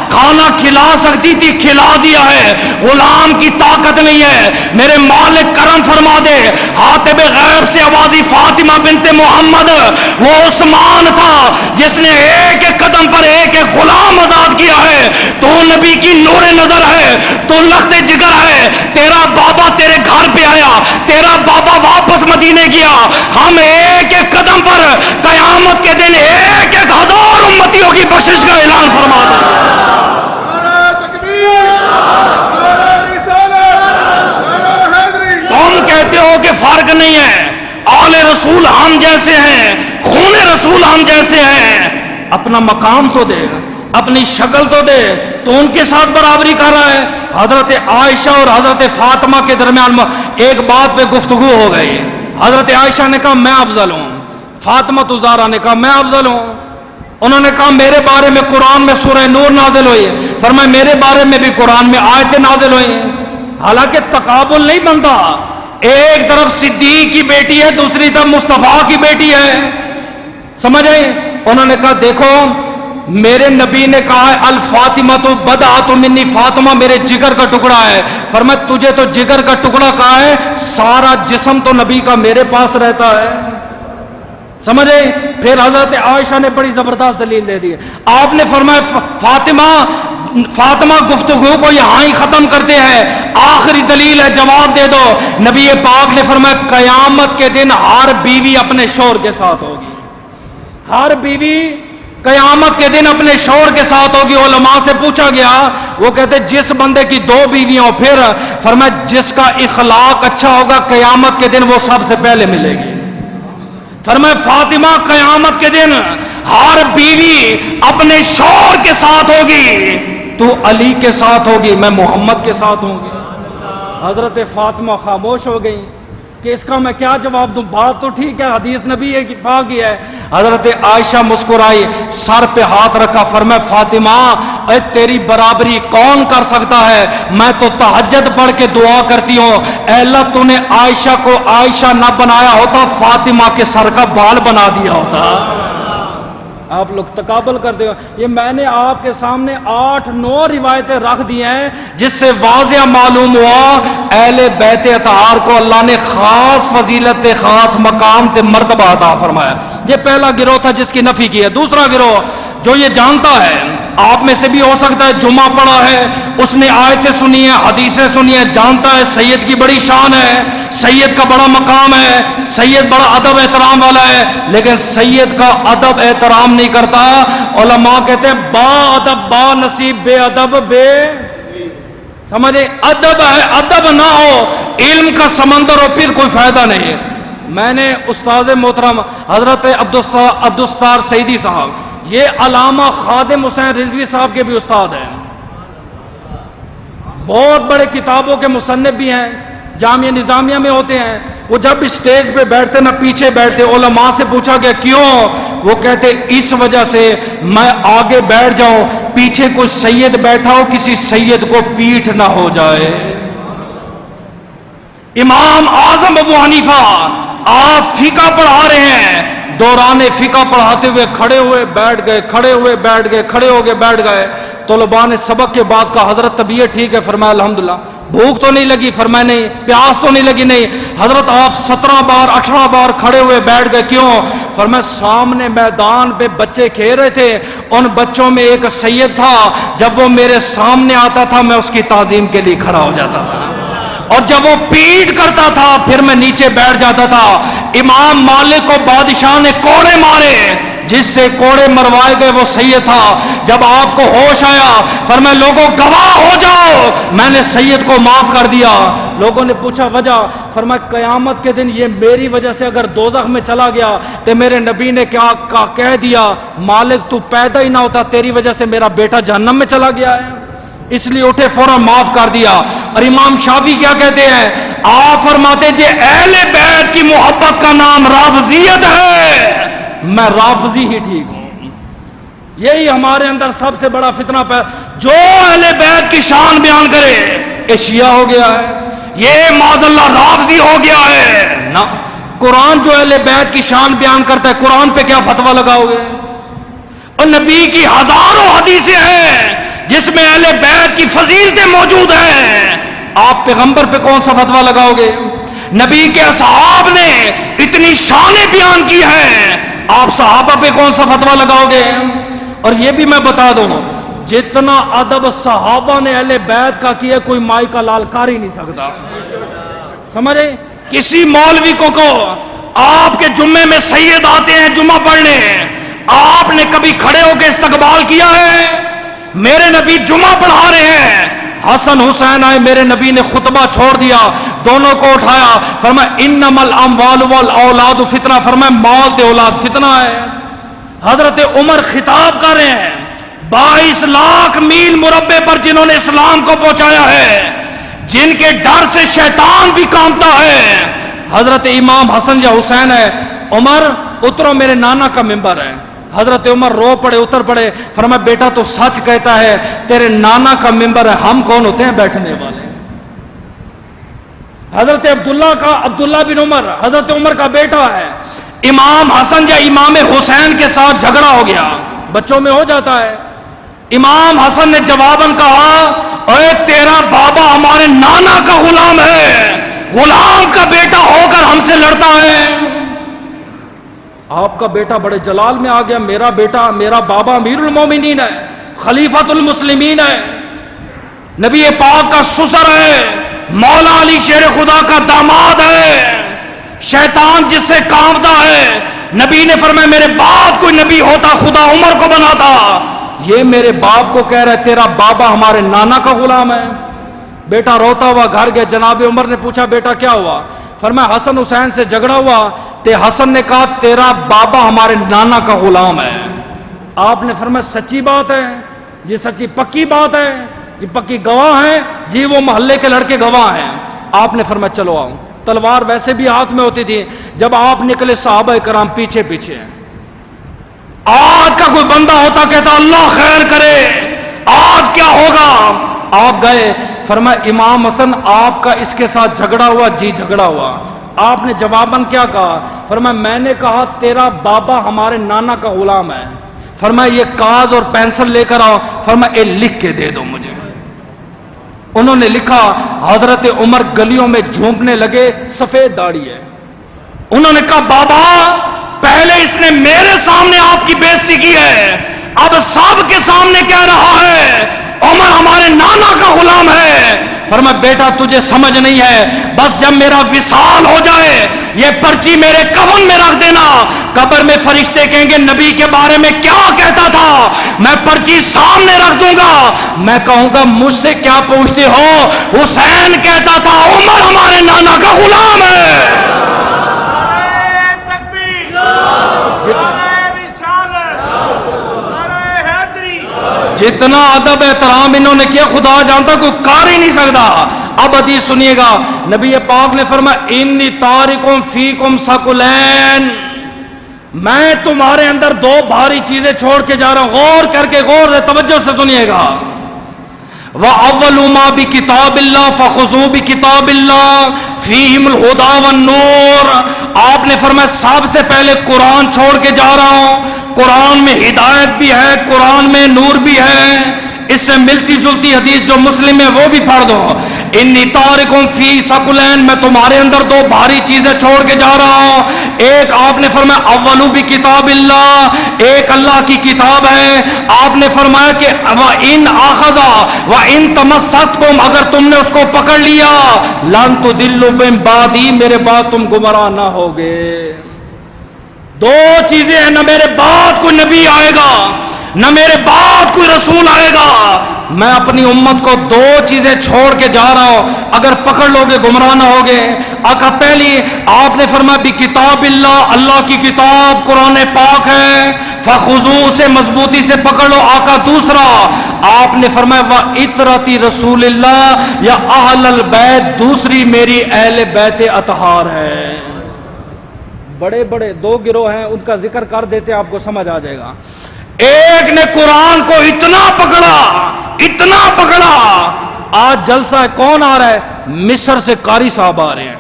کھانا کھلا سکتی تھی, کھلا دیا ہے, غلام کی طاقت نہیں ہے, میرے مالک کرم فرما دے. حاتب غیب سے آوازی فاطمہ بنت محمد, وہ عثمان تھا جس نے ایک ایک قدم پر ایک ایک غلام آزاد کیا ہے. تو نبی کی نور نظر ہے, تو لخت جگر ہے. تیرا بابا تیرے گھر پہ آیا, تیرا بابا واپس مدینے گیا. ہم ایک ایک قدم پر قیامت کے دن ایک ایک ہزار امتیوں کی بخشش کا اعلان فرما دیں. تم کہتے ہو کہ فرق نہیں ہے, آل رسول ہم جیسے ہیں, خون رسول ہم جیسے ہیں. اپنا مقام تو دے, اپنی شکل تو دے. تو ان کے ساتھ برابری کر رہا ہے. حضرت عائشہ اور حضرت فاطمہ کے درمیان ایک بات پہ گفتگو ہو گئی. حضرت عائشہ نے کہا میں افضل ہوں, فاطمہ زہرا نے کہا میں افضل ہوں. انہوں نے کہا میرے بارے میں قرآن میں سورہ نور نازل ہوئی, فرمایا میرے بارے میں بھی قرآن میں آیتیں نازل ہوئی. حالانکہ تقابل نہیں بنتا, ایک طرف صدیق کی بیٹی ہے, دوسری طرف مصطفیٰ کی بیٹی ہے. سمجھ آئی؟ انہوں نے کہا دیکھو میرے نبی نے کہا ہے الفاطمہ تو بدعت منی, فاطمہ میرے جگر کا ٹکڑا ہے. فرمایا تجھے تو جگر کا ٹکڑا کہا ہے, سارا جسم تو نبی کا میرے پاس رہتا ہے. سمجھے؟ پھر حضرت عائشہ نے بڑی زبردست دلیل دے دی. آپ نے فرمایا فاطمہ گفتگو کو یہاں ہی ختم کرتے ہیں, آخری دلیل ہے جواب دے دو. نبی پاک نے فرمایا قیامت کے دن ہر بیوی اپنے شوہر کے ساتھ ہوگی. ہر بیوی قیامت کے دن اپنے شوہر کے ساتھ ہوگی. علماء سے پوچھا گیا, وہ کہتے جس بندے کی 2 بیویاں ہو, پھر فرمایا جس کا اخلاق اچھا ہوگا قیامت کے دن وہ سب سے پہلے ملے گی. فرمایا فاطمہ قیامت کے دن ہر بیوی اپنے شوہر کے ساتھ ہوگی, تو علی کے ساتھ ہوگی, میں محمد کے ساتھ ہوں گی. حضرت فاطمہ خاموش ہو گئی کہ اس کا میں کیا جواب دوں, بات تو ٹھیک ہے, حدیث نبی ہے کہ پاک ہی ہے. حضرت عائشہ مسکرائی, سر پہ ہاتھ رکھا, فرمایا فاطمہ اے تیری برابری کون کر سکتا ہے؟ میں تو تہجد پڑھ کے دعا کرتی ہوں, اے اللہ تو نے عائشہ کو عائشہ نہ بنایا ہوتا, فاطمہ کے سر کا بال بنا دیا ہوتا. آپ لوگ تقابل کرتے ہو. یہ میں نے آپ کے سامنے 8-9 روایتیں رکھ دی ہیں جس سے واضح معلوم ہوا اہل بیت اطہار کو اللہ نے خاص فضیلت, خاص مقام تے مرتبہ عطا فرمایا. یہ پہلا گروہ تھا جس کی نفی کی ہے. دوسرا گروہ جو یہ جانتا ہے, آپ میں سے بھی ہو سکتا ہے جمعہ پڑھا ہے, اس نے آیتیں سنی ہیں, حدیثیں سنی ہیں, جانتا ہے سید کی بڑی شان ہے, سید کا بڑا مقام ہے, سید بڑا ادب احترام والا ہے, لیکن سید کا ادب احترام نہیں کرتا. علماء کہتے ہیں با ادب با نصیب, بے ادب بے, سمجھے؟ ادب ہے, ادب نہ ہو, علم کا سمندر ہو, پھر کوئی فائدہ نہیں. میں نے استاد محترم حضرت عبدالستار سعیدی صاحب, یہ علامہ خادم حسین رضوی صاحب کے بھی استاد ہیں, بہت بڑے کتابوں کے مصنف بھی ہیں, جامعہ نظامیہ میں ہوتے ہیں. وہ جب اسٹیج پہ بیٹھتے نہ پیچھے بیٹھتے. علماء سے پوچھا گیا کیوں؟ وہ کہتے اس وجہ سے میں آگے بیٹھ جاؤں, پیچھے کوئی سید بیٹھا ہو, کسی سید کو پیٹھ نہ ہو جائے. امام اعظم ابو حنیفہ آپ فقہ پڑھا رہے ہیں, دوران فقہ پڑھاتے ہوئے کھڑے ہوئے بیٹھ گئے, کھڑے ہوئے بیٹھ گئے, کھڑے ہو گئے بیٹھ گئے. طلباء نے سبق کے بعد کہا حضرت طبیعت ٹھیک ہے؟ فرمایا الحمدللہ. بھوک تو نہیں لگی؟ فرمایا نہیں. پیاس تو نہیں لگی؟ نہیں. حضرت آپ 17 بار 18 بار کھڑے ہوئے بیٹھ گئے, کیوں؟ فرمایا سامنے میدان پہ بچے کھیل رہے تھے, ان بچوں میں ایک سید تھا, جب وہ میرے سامنے آتا تھا میں اس کی تعظیم کے لیے کھڑا ہو جاتا تھا, اور جب وہ پیٹ کرتا تھا پھر میں نیچے بیٹھ جاتا تھا. امام مالک کو بادشاہ نے کوڑے مارے, جس سے کوڑے مروائے گئے وہ سید تھا. جب آپ کو ہوش آیا فرمایا لوگوں گواہ ہو جاؤ, میں نے سید کو معاف کر دیا. لوگوں نے پوچھا وجہ؟ فرمایا قیامت کے دن یہ میری وجہ سے اگر دوزخ میں چلا گیا تو میرے نبی نے کیا کہہ دیا, مالک تو پیدا ہی نہ ہوتا, تیری وجہ سے میرا بیٹا جہنم میں چلا گیا ہے, اس لیے اٹھے فوراً معاف کر دیا. اور امام شافعی کیا کہتے ہیں؟ آپ فرماتے جے اہل بیت کی محبت کا نام رافضیت ہے, میں رافضی ہی ٹھیک ہوں. یہی ہمارے اندر سب سے بڑا فتنہ جو اہل بیت کی شان بیان کرے یہ شیعہ ہو گیا ہے، یہ معاذ اللہ رافضی ہو گیا ہے نا۔ قرآن جو اہل بیت کی شان بیان کرتا ہے، قرآن پہ کیا فتویٰ لگاؤ گے؟ اور نبی کی ہزاروں حدیثیں ہیں جس میں اہل بیت کی فضیلتیں موجود ہیں، آپ پیغمبر پہ کون سا فتویٰ لگاؤ گے؟ نبی کے اصحاب نے اتنی شانیں بیان کی ہیں، آپ صحابہ پہ کون سا فتویٰ لگاؤ گے؟ اور یہ بھی میں بتا دوں، جتنا ادب صحابہ نے اہل بیت کا کیا کوئی مائی کا لال کر ہی نہیں سکتا، سمجھے؟ کسی مولوی کو آپ کے جمعے میں سید آتے ہیں جمعہ پڑھنے، آپ نے کبھی کھڑے ہو کے استقبال کیا ہے؟ میرے نبی جمعہ پڑھا رہے ہیں، حسن حسین آئے، میرے نبی نے خطبہ چھوڑ دیا، دونوں کو اٹھایا، فرمایا انما الاموال والاولاد فتنہ، فرمایا مال تے اولاد فتنہ ہے۔ حضرت عمر خطاب کر رہے ہیں 22 لاکھ میل مربع پر جنہوں نے اسلام کو پہنچایا ہے، جن کے ڈر سے شیطان بھی کانپتا ہے، حضرت امام حسن یا حسین ہے، عمر اترو میرے نانا کا ممبر ہے۔ حضرت عمر رو پڑے، اتر پڑے، فرمایا بیٹا تو سچ کہتا ہے، تیرے نانا کا ممبر ہے، ہم کون ہوتے ہیں بیٹھنے والے؟ حضرت عبداللہ بن عمر حضرت عمر کا بیٹا ہے، امام حسن یا امام حسین کے ساتھ جھگڑا ہو گیا، بچوں میں ہو جاتا ہے۔ امام حسن نے جواباً کہا اے تیرا بابا ہمارے نانا کا غلام ہے، غلام کا بیٹا ہو کر ہم سے لڑتا ہے۔ آپ کا بیٹا بڑے جلال میں آ گیا، میرا بیٹا، میرا بابا امیر المومنین ہے، خلیفۃ المسلمین ہے، نبی پاک کا سسر ہے، مولا علی شیر خدا کا داماد ہے، شیطان جس سے کانپتا ہے۔ نبی نے فرمایا میرے بعد کوئی نبی ہوتا خدا عمر کو بناتا، یہ میرے باپ کو کہہ رہا ہے تیرا بابا ہمارے نانا کا غلام ہے۔ بیٹا روتا ہوا گھر گیا، جناب عمر نے پوچھا بیٹا کیا ہوا؟ فرمایا حسن حسین سے جھگڑا ہوا، تے حسن نے کہا تیرا بابا ہمارے نانا کا غلام ہے۔ آپ نے فرمایا سچی بات ہے جی؟ سچی پکی بات ہے جی؟ پکی گواہ ہیں جی؟ وہ محلے کے لڑکے گواہ ہیں۔ آپ نے فرمایا چلو آؤ۔ تلوار ویسے بھی ہاتھ میں ہوتی تھی، جب آپ نکلے صحابہ کرام پیچھے پیچھے۔ آج کا کوئی بندہ ہوتا کہتا اللہ خیر کرے، آج کیا ہوگا؟ آپ گئے، فرمایا امام حسن آپ کا اس کے ساتھ جھگڑا ہوا؟ جی جھگڑا ہوا۔ آپ نے جواباً کیا کہا؟ فرمایا میں نے کہا تیرا بابا ہمارے نانا کا غلام ہے۔ فرمایا یہ کاغذ اور پینسل لے کر آؤ، فرمایا یہ لکھ کے دے دو مجھے۔ انہوں نے لکھا، حضرت عمر گلیوں میں جھونکنے لگے، سفید داڑھی ہے۔ انہوں نے کہا بابا پہلے اس نے میرے سامنے آپ کی بےزتی کی ہے، اب سب کے سامنے کہہ رہا ہے عمر ہمارے نانا کا غلام ہے۔ فرمایا بیٹا تجھے سمجھ نہیں ہے، بس جب میرا وصال ہو جائے یہ پرچی میرے کفن میں رکھ دینا، قبر میں فرشتے کہیں گے نبی کے بارے میں کیا کہتا تھا، میں پرچی سامنے رکھ دوں گا، میں کہوں گا مجھ سے کیا پوچھتے ہو، حسین کہتا تھا عمر ہمارے نانا کا غلام ہے۔ جتنا ادب احترام انہوں نے کیا خدا جانتا کوئی کر ہی نہیں سکتا۔ اب حدیث سنیے گا، نبی پاک نے فرمایا انی تارکم فیکم ثقلین، میں تمہارے اندر دو بھاری چیزیں چھوڑ کے جا رہا ہوں، غور کر کے غور سے توجہ سے سنیے گا۔ وَأَوَّلُ مَا بِكِتَابِ اللَّهِ فَخُذُوا بِكِتَابِ اللَّهِ فِيهِمُ الْهُدَى وَالنُّورُ، آپ نے فرمایا سب سے پہلے قرآن چھوڑ کے جا رہا ہوں، قرآن میں ہدایت بھی ہے، قرآن میں نور بھی ہے۔ اس سے ملتی جلتی حدیث جو مسلم ہے وہ بھی پڑھ دو، انی تارکم فی ثقلین، میں تمہارے اندر دو بھاری چیزیں چھوڑ کے جا رہا ہوں۔ ایک آپ نے فرمایا اولو بکتاب اللہ، ایک اللہ کی کتاب ہے۔ آپ نے فرمایا کہ وَإِنْ أَخَذَ وَإِنْ تَمَسَّتْكُمْ، اگر تم نے اس کو پکڑ لیا، لَن تُضِلُّوا مِن بَعْدِي، میرے بعد تم گمراہ نہ ہوگے۔ دو چیزیں ہیں، نہ میرے بعد کوئی نبی آئے گا، نہ میرے بعد کوئی رسول آئے گا، میں اپنی امت کو دو چیزیں چھوڑ کے جا رہا ہوں، اگر پکڑ لو گے گمراہ نہ ہوگے۔ آقا پہلی آپ نے فرمایا بکتاب اللہ، اللہ کی کتاب قرآن پاک ہے، فخذو، سے مضبوطی سے پکڑ لو۔ آقا دوسرا آپ نے فرمایا وَإِطْرَةِ رسول اللہ یا اہل البیت، دوسری میری اہل بیت اطہار ہے۔ بڑے بڑے دو گروہ ہیں، ان کا ذکر کر دیتے آپ کو سمجھ آ جائے گا۔ ایک نے قرآن کو اتنا پکڑا. آج جلسہ ہے، کون آ رہا ہے؟ مصر سے قاری صاحب آ رہے ہیں،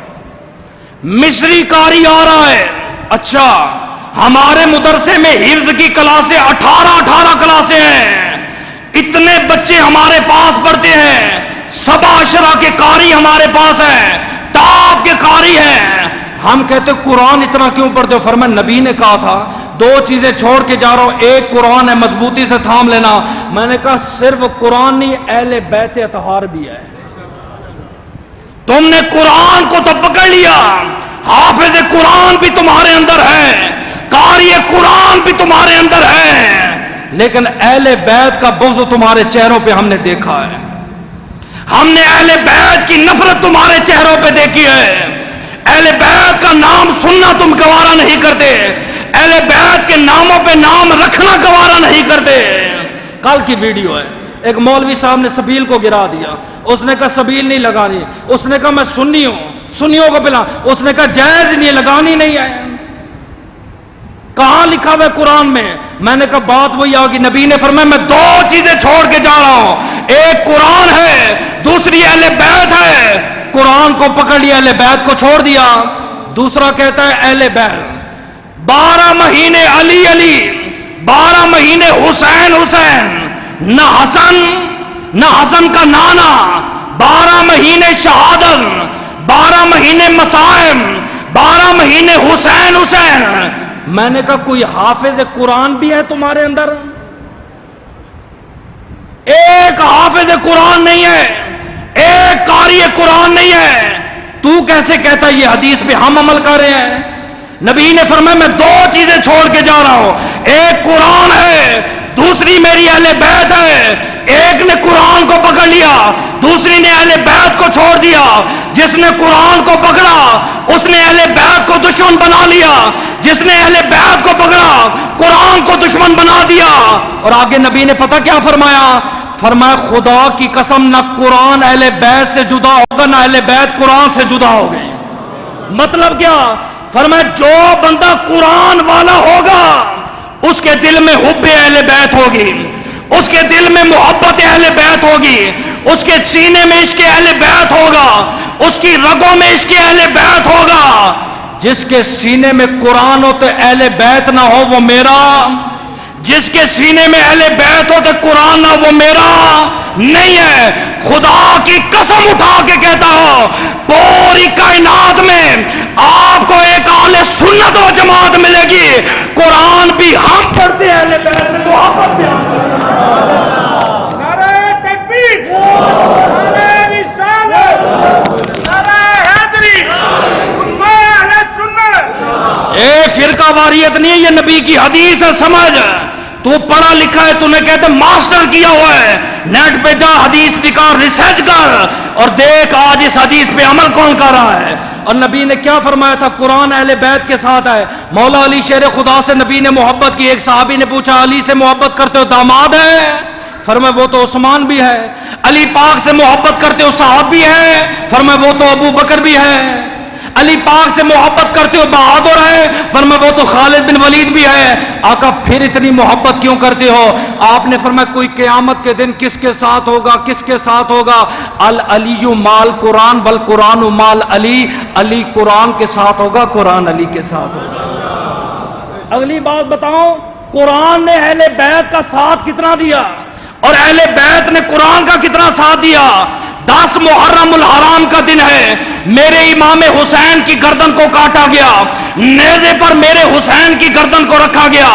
مصری قاری آ رہا ہے. اچھا، ہمارے مدرسے میں حفظ کی کلاسیں 18 کلاسیں ہیں، اتنے بچے ہمارے پاس پڑھتے ہیں، 7 اشرا کے قاری ہمارے پاس ہیں، ٹاپ کے قاری ہیں. ہم کہتے قرآن اتنا کیوں پڑھتے ہو؟ فرمایا نبی نے کہا تھا 2 چیزیں چھوڑ کے جا رہا ہوں، ایک قرآن ہے، مضبوطی سے تھام لینا. میں نے کہا صرف قرآن نہیں، اہل بیت اطہار بھی ہے. تم نے قرآن کو تو پکڑ لیا، حافظ قرآن بھی تمہارے اندر ہے، قاری قرآن بھی تمہارے اندر ہے، لیکن اہل بیت کا بغض تمہارے چہروں پہ ہم نے دیکھا ہے. ہم نے اہل بیت کی نفرت تمہارے چہروں پہ دیکھی ہے. اہل بیت کا نام سننا تم گوارا نہیں کرتے، اہل بیت کے ناموں پہ نام رکھنا گوارا نہیں کرتے. کل کی ویڈیو ہے، ایک مولوی صاحب نے سبیل کو گرا دیا، اس نے کہا سبیل نہیں لگانی، اس نے کہا میں سنی ہوں، سنیوں کو پلا، اس نے کہا جائز نہیں، لگانی نہیں ہے. کہاں لکھا ہوا ہے قرآن میں؟ میں نے کہا بات وہی آگی، نبی نے فرمایا میں 2 چیزیں چھوڑ کے جا رہا ہوں، ایک قرآن ہے، دوسری اہل بیت ہے. قرآن کو پکڑ لیا، اہل بیت کو چھوڑ دیا. دوسرا کہتا ہے اہل بیت 12 مہینے علی، 12 مہینے حسین، نہ حسن کا نانا، 12 مہینے شہادت، 12 مہینے مسائم، 12 مہینے حسین. میں نے کہا کوئی حافظ قرآن بھی ہے تمہارے اندر؟ ایک حافظ قرآن نہیں ہے، ایک قاری قرآن نہیں ہے. تو کیسے کہتا ہے یہ حدیث پہ ہم عمل کر رہے ہیں؟ نبی نے فرمایا میں 2 چیزیں چھوڑ کے جا رہا ہوں، ایک قرآن ہے، دوسری میری اہل بیت ہے. ایک نے قرآن کو پکڑ لیا، دوسری نے اہل بیت کو چھوڑ دیا. جس نے قرآن کو پکڑا اس نے اہل بیت کو دشمن بنا لیا، جس نے اہل بیت کو پکڑا قرآن کو دشمن بنا دیا. اور آگے نبی نے پتہ کیا فرمایا؟ فرمایا خدا کی قسم نہ قرآن اہل بیت سے جدا ہوگا، نہ اہل بیت قرآن سے جدا ہو گئی. مطلب کیا؟ فرمایا جو بندہ قرآن والا ہوگا اس کے دل میں حب اہل بیت ہوگی، اس کے دل میں محبت اہل بیت ہوگی، اس کے سینے میں عشق اہل بیت ہوگا، اس کی رگوں میں عشق اہل بیت ہوگا. جس کے سینے میں قرآن ہو تو اہل بیت نہ ہو وہ میرا، جس کے سینے میں اہل بیت ہو تو قرآن نہ وہ میرا نہیں ہے. خدا کی قسم اٹھا کے کہتا ہو پوری کائنات میں آپ کو ایک اہل سنت و جماعت ملے گی، قرآن بھی ہم پڑھتے ہیں، اہل بیت سے محبت بھی ہم کرتے ہیں. نعرہ تکبیر، نعرہ رسالت، نعرہ حیدری، خطبہ اہل سنت. اے فرقہ واریت نہیں ہے، یہ نبی کی حدیث ہے. سمجھ، تو پڑھا لکھا ہے، تو نے کہتے ماسٹر کیا ہوا ہے، نیٹ پہ جا حدیث نکال، ریسرچ کر اور دیکھ آج اس حدیث پہ عمل کون کر رہا ہے. اور نبی نے کیا فرمایا تھا؟ قرآن اہل بیت کے ساتھ ہے. مولا علی شیر خدا سے نبی نے محبت کی. ایک صحابی نے پوچھا علی سے محبت کرتے ہو داماد ہے؟ فرمایا وہ تو عثمان بھی ہے. علی پاک سے محبت کرتے ہو صاحب بھی ہے؟ فرمایا وہ تو ابو بکر بھی ہے. علی پاک سے محبت کرتے ہو بہادر ہے؟ فرمایا وہ تو خالد بن ولید بھی ہے. آقا پھر اتنی محبت کیوں کرتے ہو؟ آپ نے فرمایا کوئی قیامت کے دن کس کے ساتھ ہوگا؟ کس کے ساتھ ہوگا؟ العلی مال قرآن والقرآن مال علی، علی قرآن کے ساتھ ہوگا، قرآن علی کے ساتھ ہوگا. اگلی بات بتاؤں، قرآن نے اہل بیت کا ساتھ کتنا دیا اور اہل بیت نے قرآن کا کتنا ساتھ دیا. 10 محرم الحرام کا دن ہے، میرے امام حسین کی گردن کو کاٹا گیا، نیزے پر میرے حسین کی گردن کو رکھا گیا.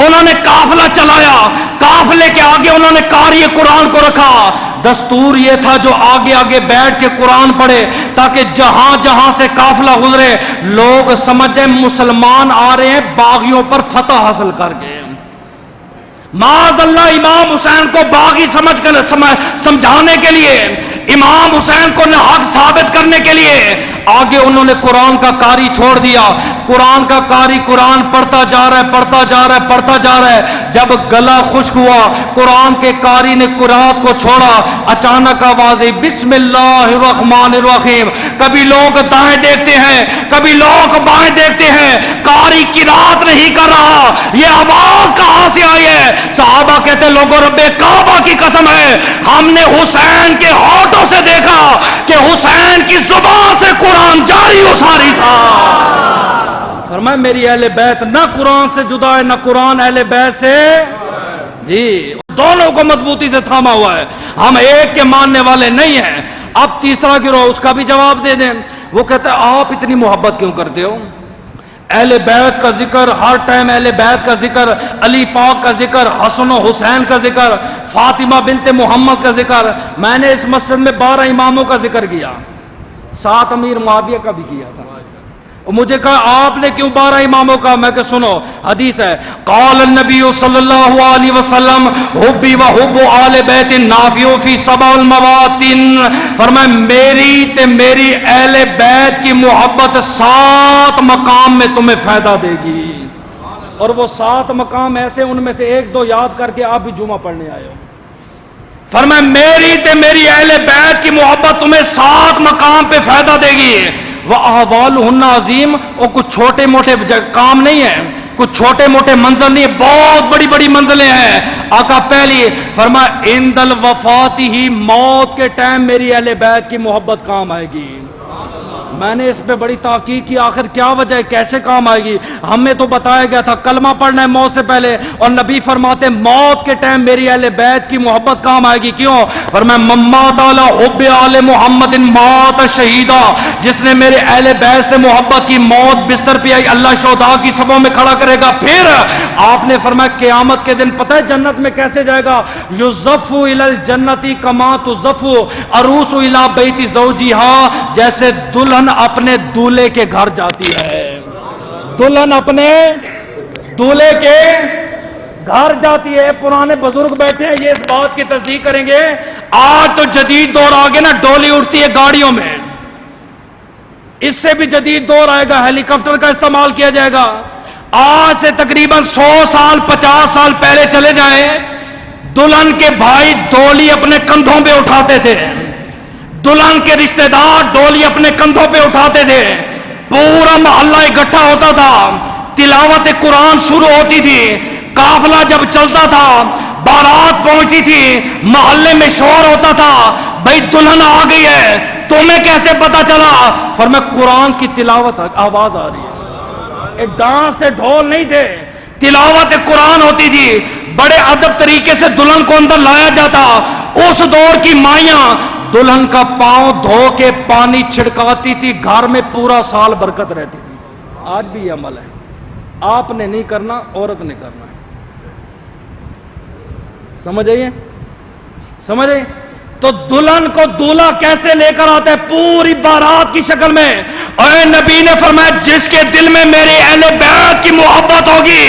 انہوں نے قافلہ چلایا، قافلے کے آگے انہوں نے قاری قرآن کو رکھا. دستور یہ تھا جو آگے آگے بیٹھ کے قرآن پڑھے تاکہ جہاں جہاں سے قافلہ گزرے لوگ سمجھیں مسلمان آ رہے ہیں باغیوں پر فتح حاصل کر کے. معاذ اللہ امام حسین کو باغی سمجھ کر سمجھانے کے لیے، امام حسین کو حق ثابت کرنے کے لیے آگے انہوں نے قرآن کا قاری چھوڑ دیا. قرآن کا قاری قرآن پڑھتا جا رہا ہے، پڑھتا جا رہا ہے، پڑھتا جا رہا ہے. جب گلا خشک ہوا قرآن کے قاری نے قرآن کو چھوڑا. اچانک آواز بسم اللہ الرحمن الرحیم. کبھی لوگ دائیں دیکھتے ہیں، کبھی لوگ بائیں دیکھتے ہیں. قاری قرات نہیں کر رہا، یہ آواز کہاں سے آئی ہے؟ صحابہ کہتے لوگوں رب کعبہ کی قسم ہے ہم نے حسین کے ہونٹوں سے دیکھا کہ حسین کی زبان سے قرآن جاری و ساری تھا۔ فرمایا میری اہل بیت نہ قرآن سے جدا ہے نہ قرآن اہل بیت سے، جی دونوں کو مضبوطی سے تھاما ہوا ہے، ہم ایک کے ماننے والے نہیں ہیں۔ اب تیسرا گروہ، اس کا بھی جواب دے دیں۔ وہ کہتا ہے آپ اتنی محبت کیوں کرتے ہو؟ اہل بیت کا ذکر ہر ٹائم، اہل بیت کا ذکر، علی پاک کا ذکر، حسن و حسین کا ذکر، فاطمہ بنت محمد کا ذکر۔ میں نے اس مسجد میں 12 اماموں کا ذکر کیا، 7 امیر معاویہ کا بھی کیا تھا۔ مجھے کہا آپ نے کیوں 12 اماموں کا؟ میں کہ سنو حدیث ہے، قال النبی صلی اللہ علیہ وسلم حبی و حب آل بیت نافع فی 7 المواطن۔ فرمایا میری تے میری اہل بیت کی محبت 7 مقام میں تمہیں فائدہ دے گی، اور وہ 7 مقام ایسے، ان میں سے 1-2 یاد کر کے آپ بھی جمعہ پڑھنے آئے ہو۔ فرمایا میری تے میری اہل بیت کی محبت تمہیں 7 مقام پہ فائدہ دے گی۔ وَأَحْوَالُهُنَّ عظیم، اور کچھ چھوٹے موٹے کام نہیں ہیں، کچھ چھوٹے موٹے منزل نہیں، بہت بڑی بڑی منزلیں ہیں۔ آقا پہلی فرمایا عند الوفات ہی، موت کے ٹائم میری اہل بیت کی محبت کام آئے گی۔ میں نے اس پہ بڑی تحقیق کی، آخر کیا وجہ ہے، کیسے کام آئے گی؟ ہمیں تو بتایا گیا تھا کلمہ پڑھنا ہے موت سے پہلے، اور نبی فرماتے موت کے ٹائم میری اہل بیت کی محبت کام آئے گی۔ کیوں؟ فرمایا ممات علی حب آل محمد مات شہیدہ، جس نے میرے اہل بیت سے محبت کی موت بستر پہ آئی اللہ شہداء کی صفوں میں کھڑا کرے گا۔ پھر آپ نے فرمایا قیامت کے دن پتہ ہے جنت میں کیسے جائے گا؟ یزف الی الجنت کما تزف عروس الی بیت زوجها، جیسے دلہن اپنے دولہے کے گھر جاتی ہے، دلہن اپنے دولہے کے گھر جاتی ہے۔ پرانے بزرگ بیٹھے ہیں، یہ اس بات کی تصدیق کریں گے۔ آج تو جدید دور آگے نا، ڈولی اٹھتی ہے گاڑیوں میں، اس سے بھی جدید دور آئے گا، ہیلی کاپٹر کا استعمال کیا جائے گا۔ آج سے تقریباً 100 سال 50 سال پہلے چلے جائیں، دلہن کے بھائی ڈولی اپنے کندھوں پہ اٹھاتے تھے، دلہن کے رشتہ دار ڈولی اپنے کندھوں پہ اٹھاتے تھے، پورا محلہ اکٹھا ہوتا تھا، تلاوت قرآن شروع ہوتی تھی، قافلہ جب چلتا تھا، بارات پہنچتی تھی، محلے میں شور ہوتا تھا، بھائی دلہن آ گئی ہے، تمہیں کیسے پتا چلا؟ فرمایا قرآن کی تلاوت آواز آ رہی ہے، ایک ڈانس تھے، ڈھول نہیں تھے، تلاوت قرآن ہوتی تھی، بڑے ادب طریقے سے دلہن کو اندر لایا جاتا۔ اس دور کی مائیاں دلہن کا پاؤں دھو کے پانی چھڑکاتی تھی، گھر میں پورا سال برکت رہتی تھی۔ آج بھی یہ عمل ہے، آپ نے نہیں کرنا، عورت نے کرنا ہے۔ سمجھ آئیے؟ سمجھ آئیے؟ تو دلہن کو دولہا کیسے لے کر آتا ہے؟ پوری بارات کی شکل میں۔ اے نبی نے فرمایا جس کے دل میں میری اہل بیت کی محبت ہوگی،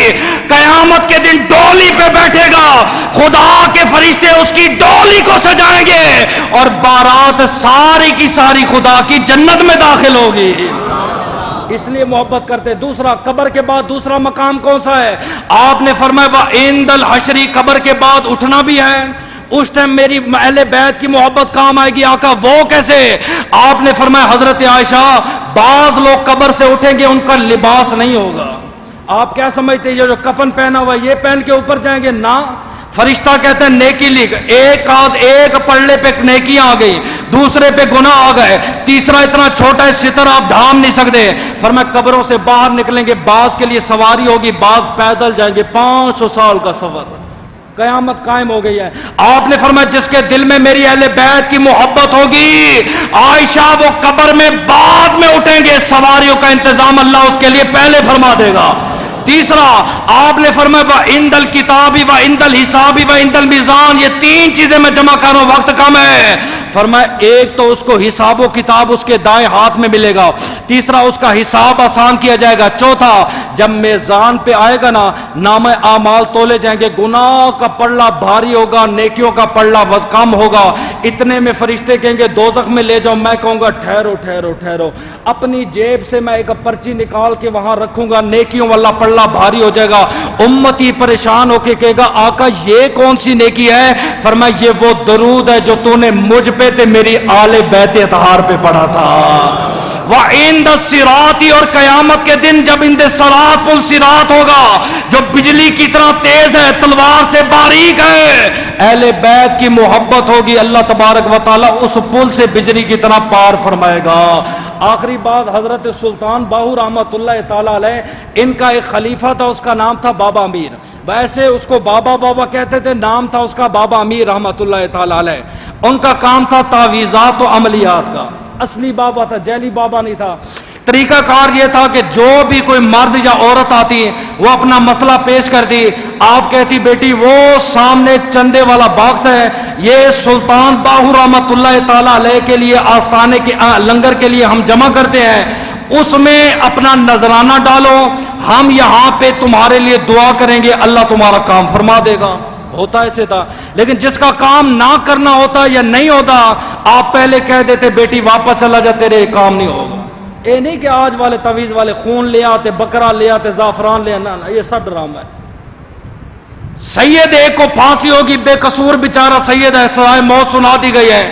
قیامت کے دن ڈولی پہ بیٹھے گا، خدا کے فرشتے اس کی ڈولی کو سجائیں گے، اور بارات ساری کی ساری خدا کی جنت میں داخل ہوگی۔ اس لیے محبت کرتے۔ دوسرا، قبر کے بعد دوسرا مقام کون سا ہے؟ آپ نے فرمایا وَعِندَ الْحَشْرِ، قبر کے بعد اٹھنا بھی ہے، اس ٹائم میری اہل بیت کی محبت کام آئے گی۔ آقا وہ کیسے؟ آپ نے فرمایا حضرت عائشہ بعض لوگ قبر سے اٹھیں گے، ان کا لباس نہیں ہوگا۔ آپ کیا سمجھتے ہیں یہ جو کفن پہنا ہوا یہ پہن کے اوپر جائیں گے؟ نہ، فرشتہ کہتے ہیں نیکی لکھ، ایک پلڑے پہ نیکیاں آ گئی، دوسرے پہ گناہ آ گئے، تیسرا اتنا چھوٹا ہے ستر آپ ڈھام نہیں سکتے۔ فرمایا قبروں سے باہر نکلیں گے، بعض کے لیے سواری ہوگی، بعض پیدل جائیں گے، 500 سال کا سفر، قیامت قائم ہو گئی ہے۔ آپ نے فرمایا جس کے دل میں میری اہل بیت کی محبت ہوگی عائشہ، وہ قبر میں بعد میں اٹھیں گے، سواریوں کا انتظام اللہ اس کے لیے پہلے فرما دے گا۔ تیسرا آپ نے فرمایا وَعِندَ الْكِتَابِ وَعِندَ الْحِسَابِ وَعِندَ الْمِيزَانِ، یہ 3 چیزیں میں جمع کر رہا ہوں، وقت کم ہے۔ فرمایا ایک تو اس کو حساب و کتاب اس کے دائیں ہاتھ میں ملے گا، تیسرا اس کا حساب آسان کیا جائے گا، چوتھا جب میزان پہ آئے گا نا، نام اعمال تولے جائیں گے، گناہ کا پلڑا بھاری ہوگا، نیکیوں کا پلڑا کم ہوگا۔ اتنے میں فرشتے کہیں گے دوزخ میں لے جاؤ، میں کہوں گا ٹھہرو ٹھہرو ٹھہرو، اپنی جیب سے میں ایک پرچی نکال کے وہاں رکھوں گا، نیکیوں والا پلڑا بھاری ہو جائے گا۔ امتی پریشان ہو کے کہے گا آقا یہ کون سی نیکی ہے؟ فرمایا یہ وہ درود ہے جو تو نے مجھ پہ تے میری آل بیت اطہار پہ پڑھا تھا۔ وعند الصراط، اور قیامت کے دن جب اندے صراط پل صراط ہوگا جو بجلی کی طرح تیز ہے، تلوار سے باریک ہے، اہل بیت کی محبت ہوگی، اللہ تبارک و تعالی اس پل سے بجلی کی طرح پار فرمائے گا۔ آخری بات، حضرت سلطان باہو رحمۃ اللہ تعالی علیہ، ان کا ایک خلیفہ تھا، اس کا نام تھا بابا امیر، ویسے اس کو بابا بابا کہتے تھے، نام تھا اس کا بابا امیر رحمۃ اللہ تعالی علیہ۔ ان کا کام تھا تعویذات و عملیات کا، اصلی بابا تھا، جعلی بابا نہیں تھا۔ طریقہ کار یہ تھا کہ جو بھی کوئی مرد یا عورت آتی وہ اپنا مسئلہ پیش کر دی، آپ کہتی بیٹی وہ سامنے چندے والا باکس ہے، یہ سلطان باہو رحمۃ اللہ تعالی علیہ کے لیے آستانے کے لنگر کے لیے ہم جمع کرتے ہیں، اس میں اپنا نذرانہ ڈالو، ہم یہاں پہ تمہارے لیے دعا کریں گے، اللہ تمہارا کام فرما دے گا۔ ہوتا ایسے تھا، لیکن جس کا کام نہ کرنا ہوتا یا نہیں ہوتا، آپ پہلے کہہ دیتے بیٹی واپس چلا جا، تیرے کام نہیں ہوگا۔ یہ نہیں کہ آج والے تویز والے خون لے آتے، بکرا لے آتے، زعفران لے آنا، یہ سب ڈرامہ ہے۔ سید ایک کو پھانسی ہوگی، بے قصور بیچارہ سید ہے، سزائے موت سنا دی گئی ہے،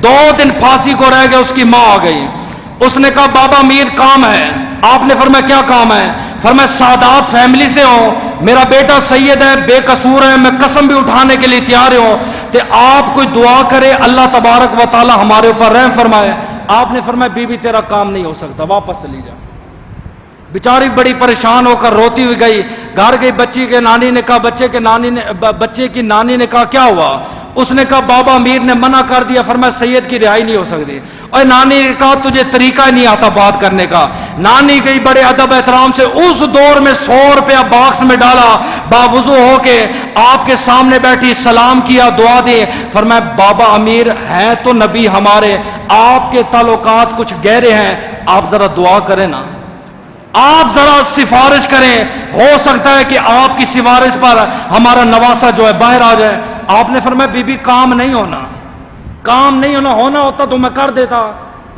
2 دن پھانسی کو رہ گئے، اس کی ماں آ گئی، اس نے کہا بابا میر کام ہے، آپ نے فرمایا کیا کام ہے؟ فرمایا سادات فیملی سے ہوں، میرا بیٹا سید ہے، بے قصور ہے، میں قسم بھی اٹھانے کے لیے تیار ہوں کہ آپ کوئی دعا کرے اللہ تبارک و تعالی ہمارے اوپر رحم فرمائے۔ آپ نے فرمایا بی بی تیرا کام نہیں ہو سکتا، واپس چلی جا۔ بیچاری بڑی پریشان ہو کر روتی ہوئی گئی، گھر گئی، بچی کے نانی نے کہا، بچے کی نانی نے کہا کیا ہوا؟ اس نے کہا بابا امیر نے منع کر دیا، فرمایا سید کی رہائی نہیں ہو سکتی۔ اور نانی نے کہا تجھے طریقہ ہی نہیں آتا بات کرنے کا۔ نانی گئی بڑے ادب احترام سے، اس دور میں 100 روپیہ باکس میں ڈالا، باوضو ہو کے آپ کے سامنے بیٹھی، سلام کیا، دعا دی، فرمایا بابا امیر ہیں تو نبی ہمارے، آپ کے تعلقات کچھ گہرے ہیں، آپ ذرا دعا کریں نا، آپ ذرا سفارش کریں، ہو سکتا ہے کہ آپ کی سفارش پر ہمارا نواسا جو ہے باہر آ جائے۔ آپ نے فرمایا بی بی کام نہیں ہونا، کام نہیں ہونا ہوتا تو میں کر دیتا۔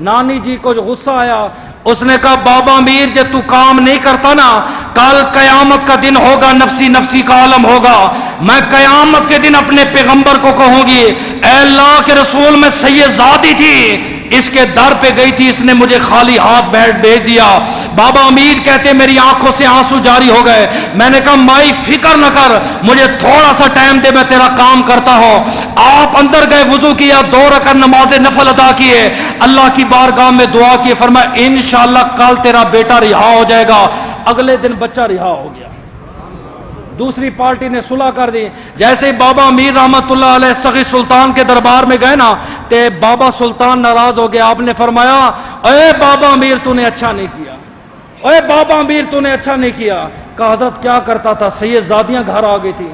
نانی جی کو جو غصہ آیا، اس نے کہا بابا امیر جب تو کام نہیں کرتا نا، کل قیامت کا دن ہوگا، نفسی نفسی کا عالم ہوگا، میں قیامت کے دن اپنے پیغمبر کو کہوں گی اے اللہ کے رسول میں سید زادی تھی، اس کے در پہ گئی تھی، اس نے مجھے خالی ہاتھ بھیج دیا۔ بابا امیر کہتے میری آنکھوں سے آنسو جاری ہو گئے، میں نے کہا مائی فکر نہ کر، مجھے تھوڑا سا ٹائم دے، میں تیرا کام کرتا ہوں۔ آپ اندر گئے، وضو کیا، 2 رکعت نماز نفل ادا کیے، اللہ کی بارگاہ میں دعا کی، فرمایا انشاءاللہ کل تیرا بیٹا رہا ہو جائے گا۔ اگلے دن بچہ رہا ہو گیا، دوسری پارٹی نے صلح کر دی۔ جیسے ہی بابا امیر رحمت اللہ علیہ سخی سلطان کے دربار میں گئے نا، تے بابا سلطان ناراض ہو گیا۔ آپ نے فرمایا اے بابا امیر تو نے اچھا نہیں کیا، اے بابا امیر تو نے اچھا نہیں کیا۔ کہا حضرت کیا کرتا تھا؟ سید زادیاں گھر آ گئی تھی،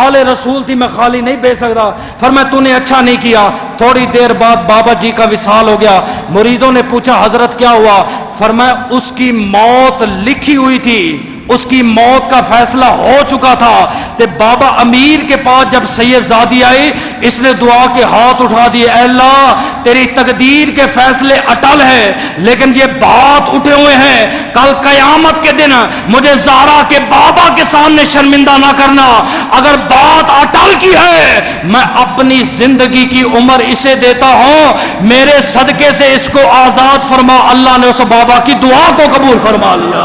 آل رسول تھی، میں خالی نہیں بھیج سکتا۔ فرمایا تو نے اچھا نہیں کیا۔ تھوڑی دیر بعد بابا جی کا وصال ہو گیا۔ مریدوں نے پوچھا حضرت کیا ہوا؟ فرمایا اس کی موت لکھی ہوئی تھی، اس کی موت کا فیصلہ ہو چکا تھا۔ تے بابا امیر کے پاس جب سید زادی آئی، اس نے دعا کے ہاتھ اٹھا دیے، اے اللہ تیری تقدیر کے فیصلے اٹل ہے، لیکن یہ بات اٹھے ہوئے ہیں، کل قیامت کے دن مجھے زہرا کے بابا کے سامنے شرمندہ نہ کرنا۔ اگر بات اٹل کی ہے، میں اپنی زندگی کی عمر اسے دیتا ہوں، میرے صدقے سے اس کو آزاد فرما۔ اللہ نے اس بابا کی دعا کو قبول فرما لیا۔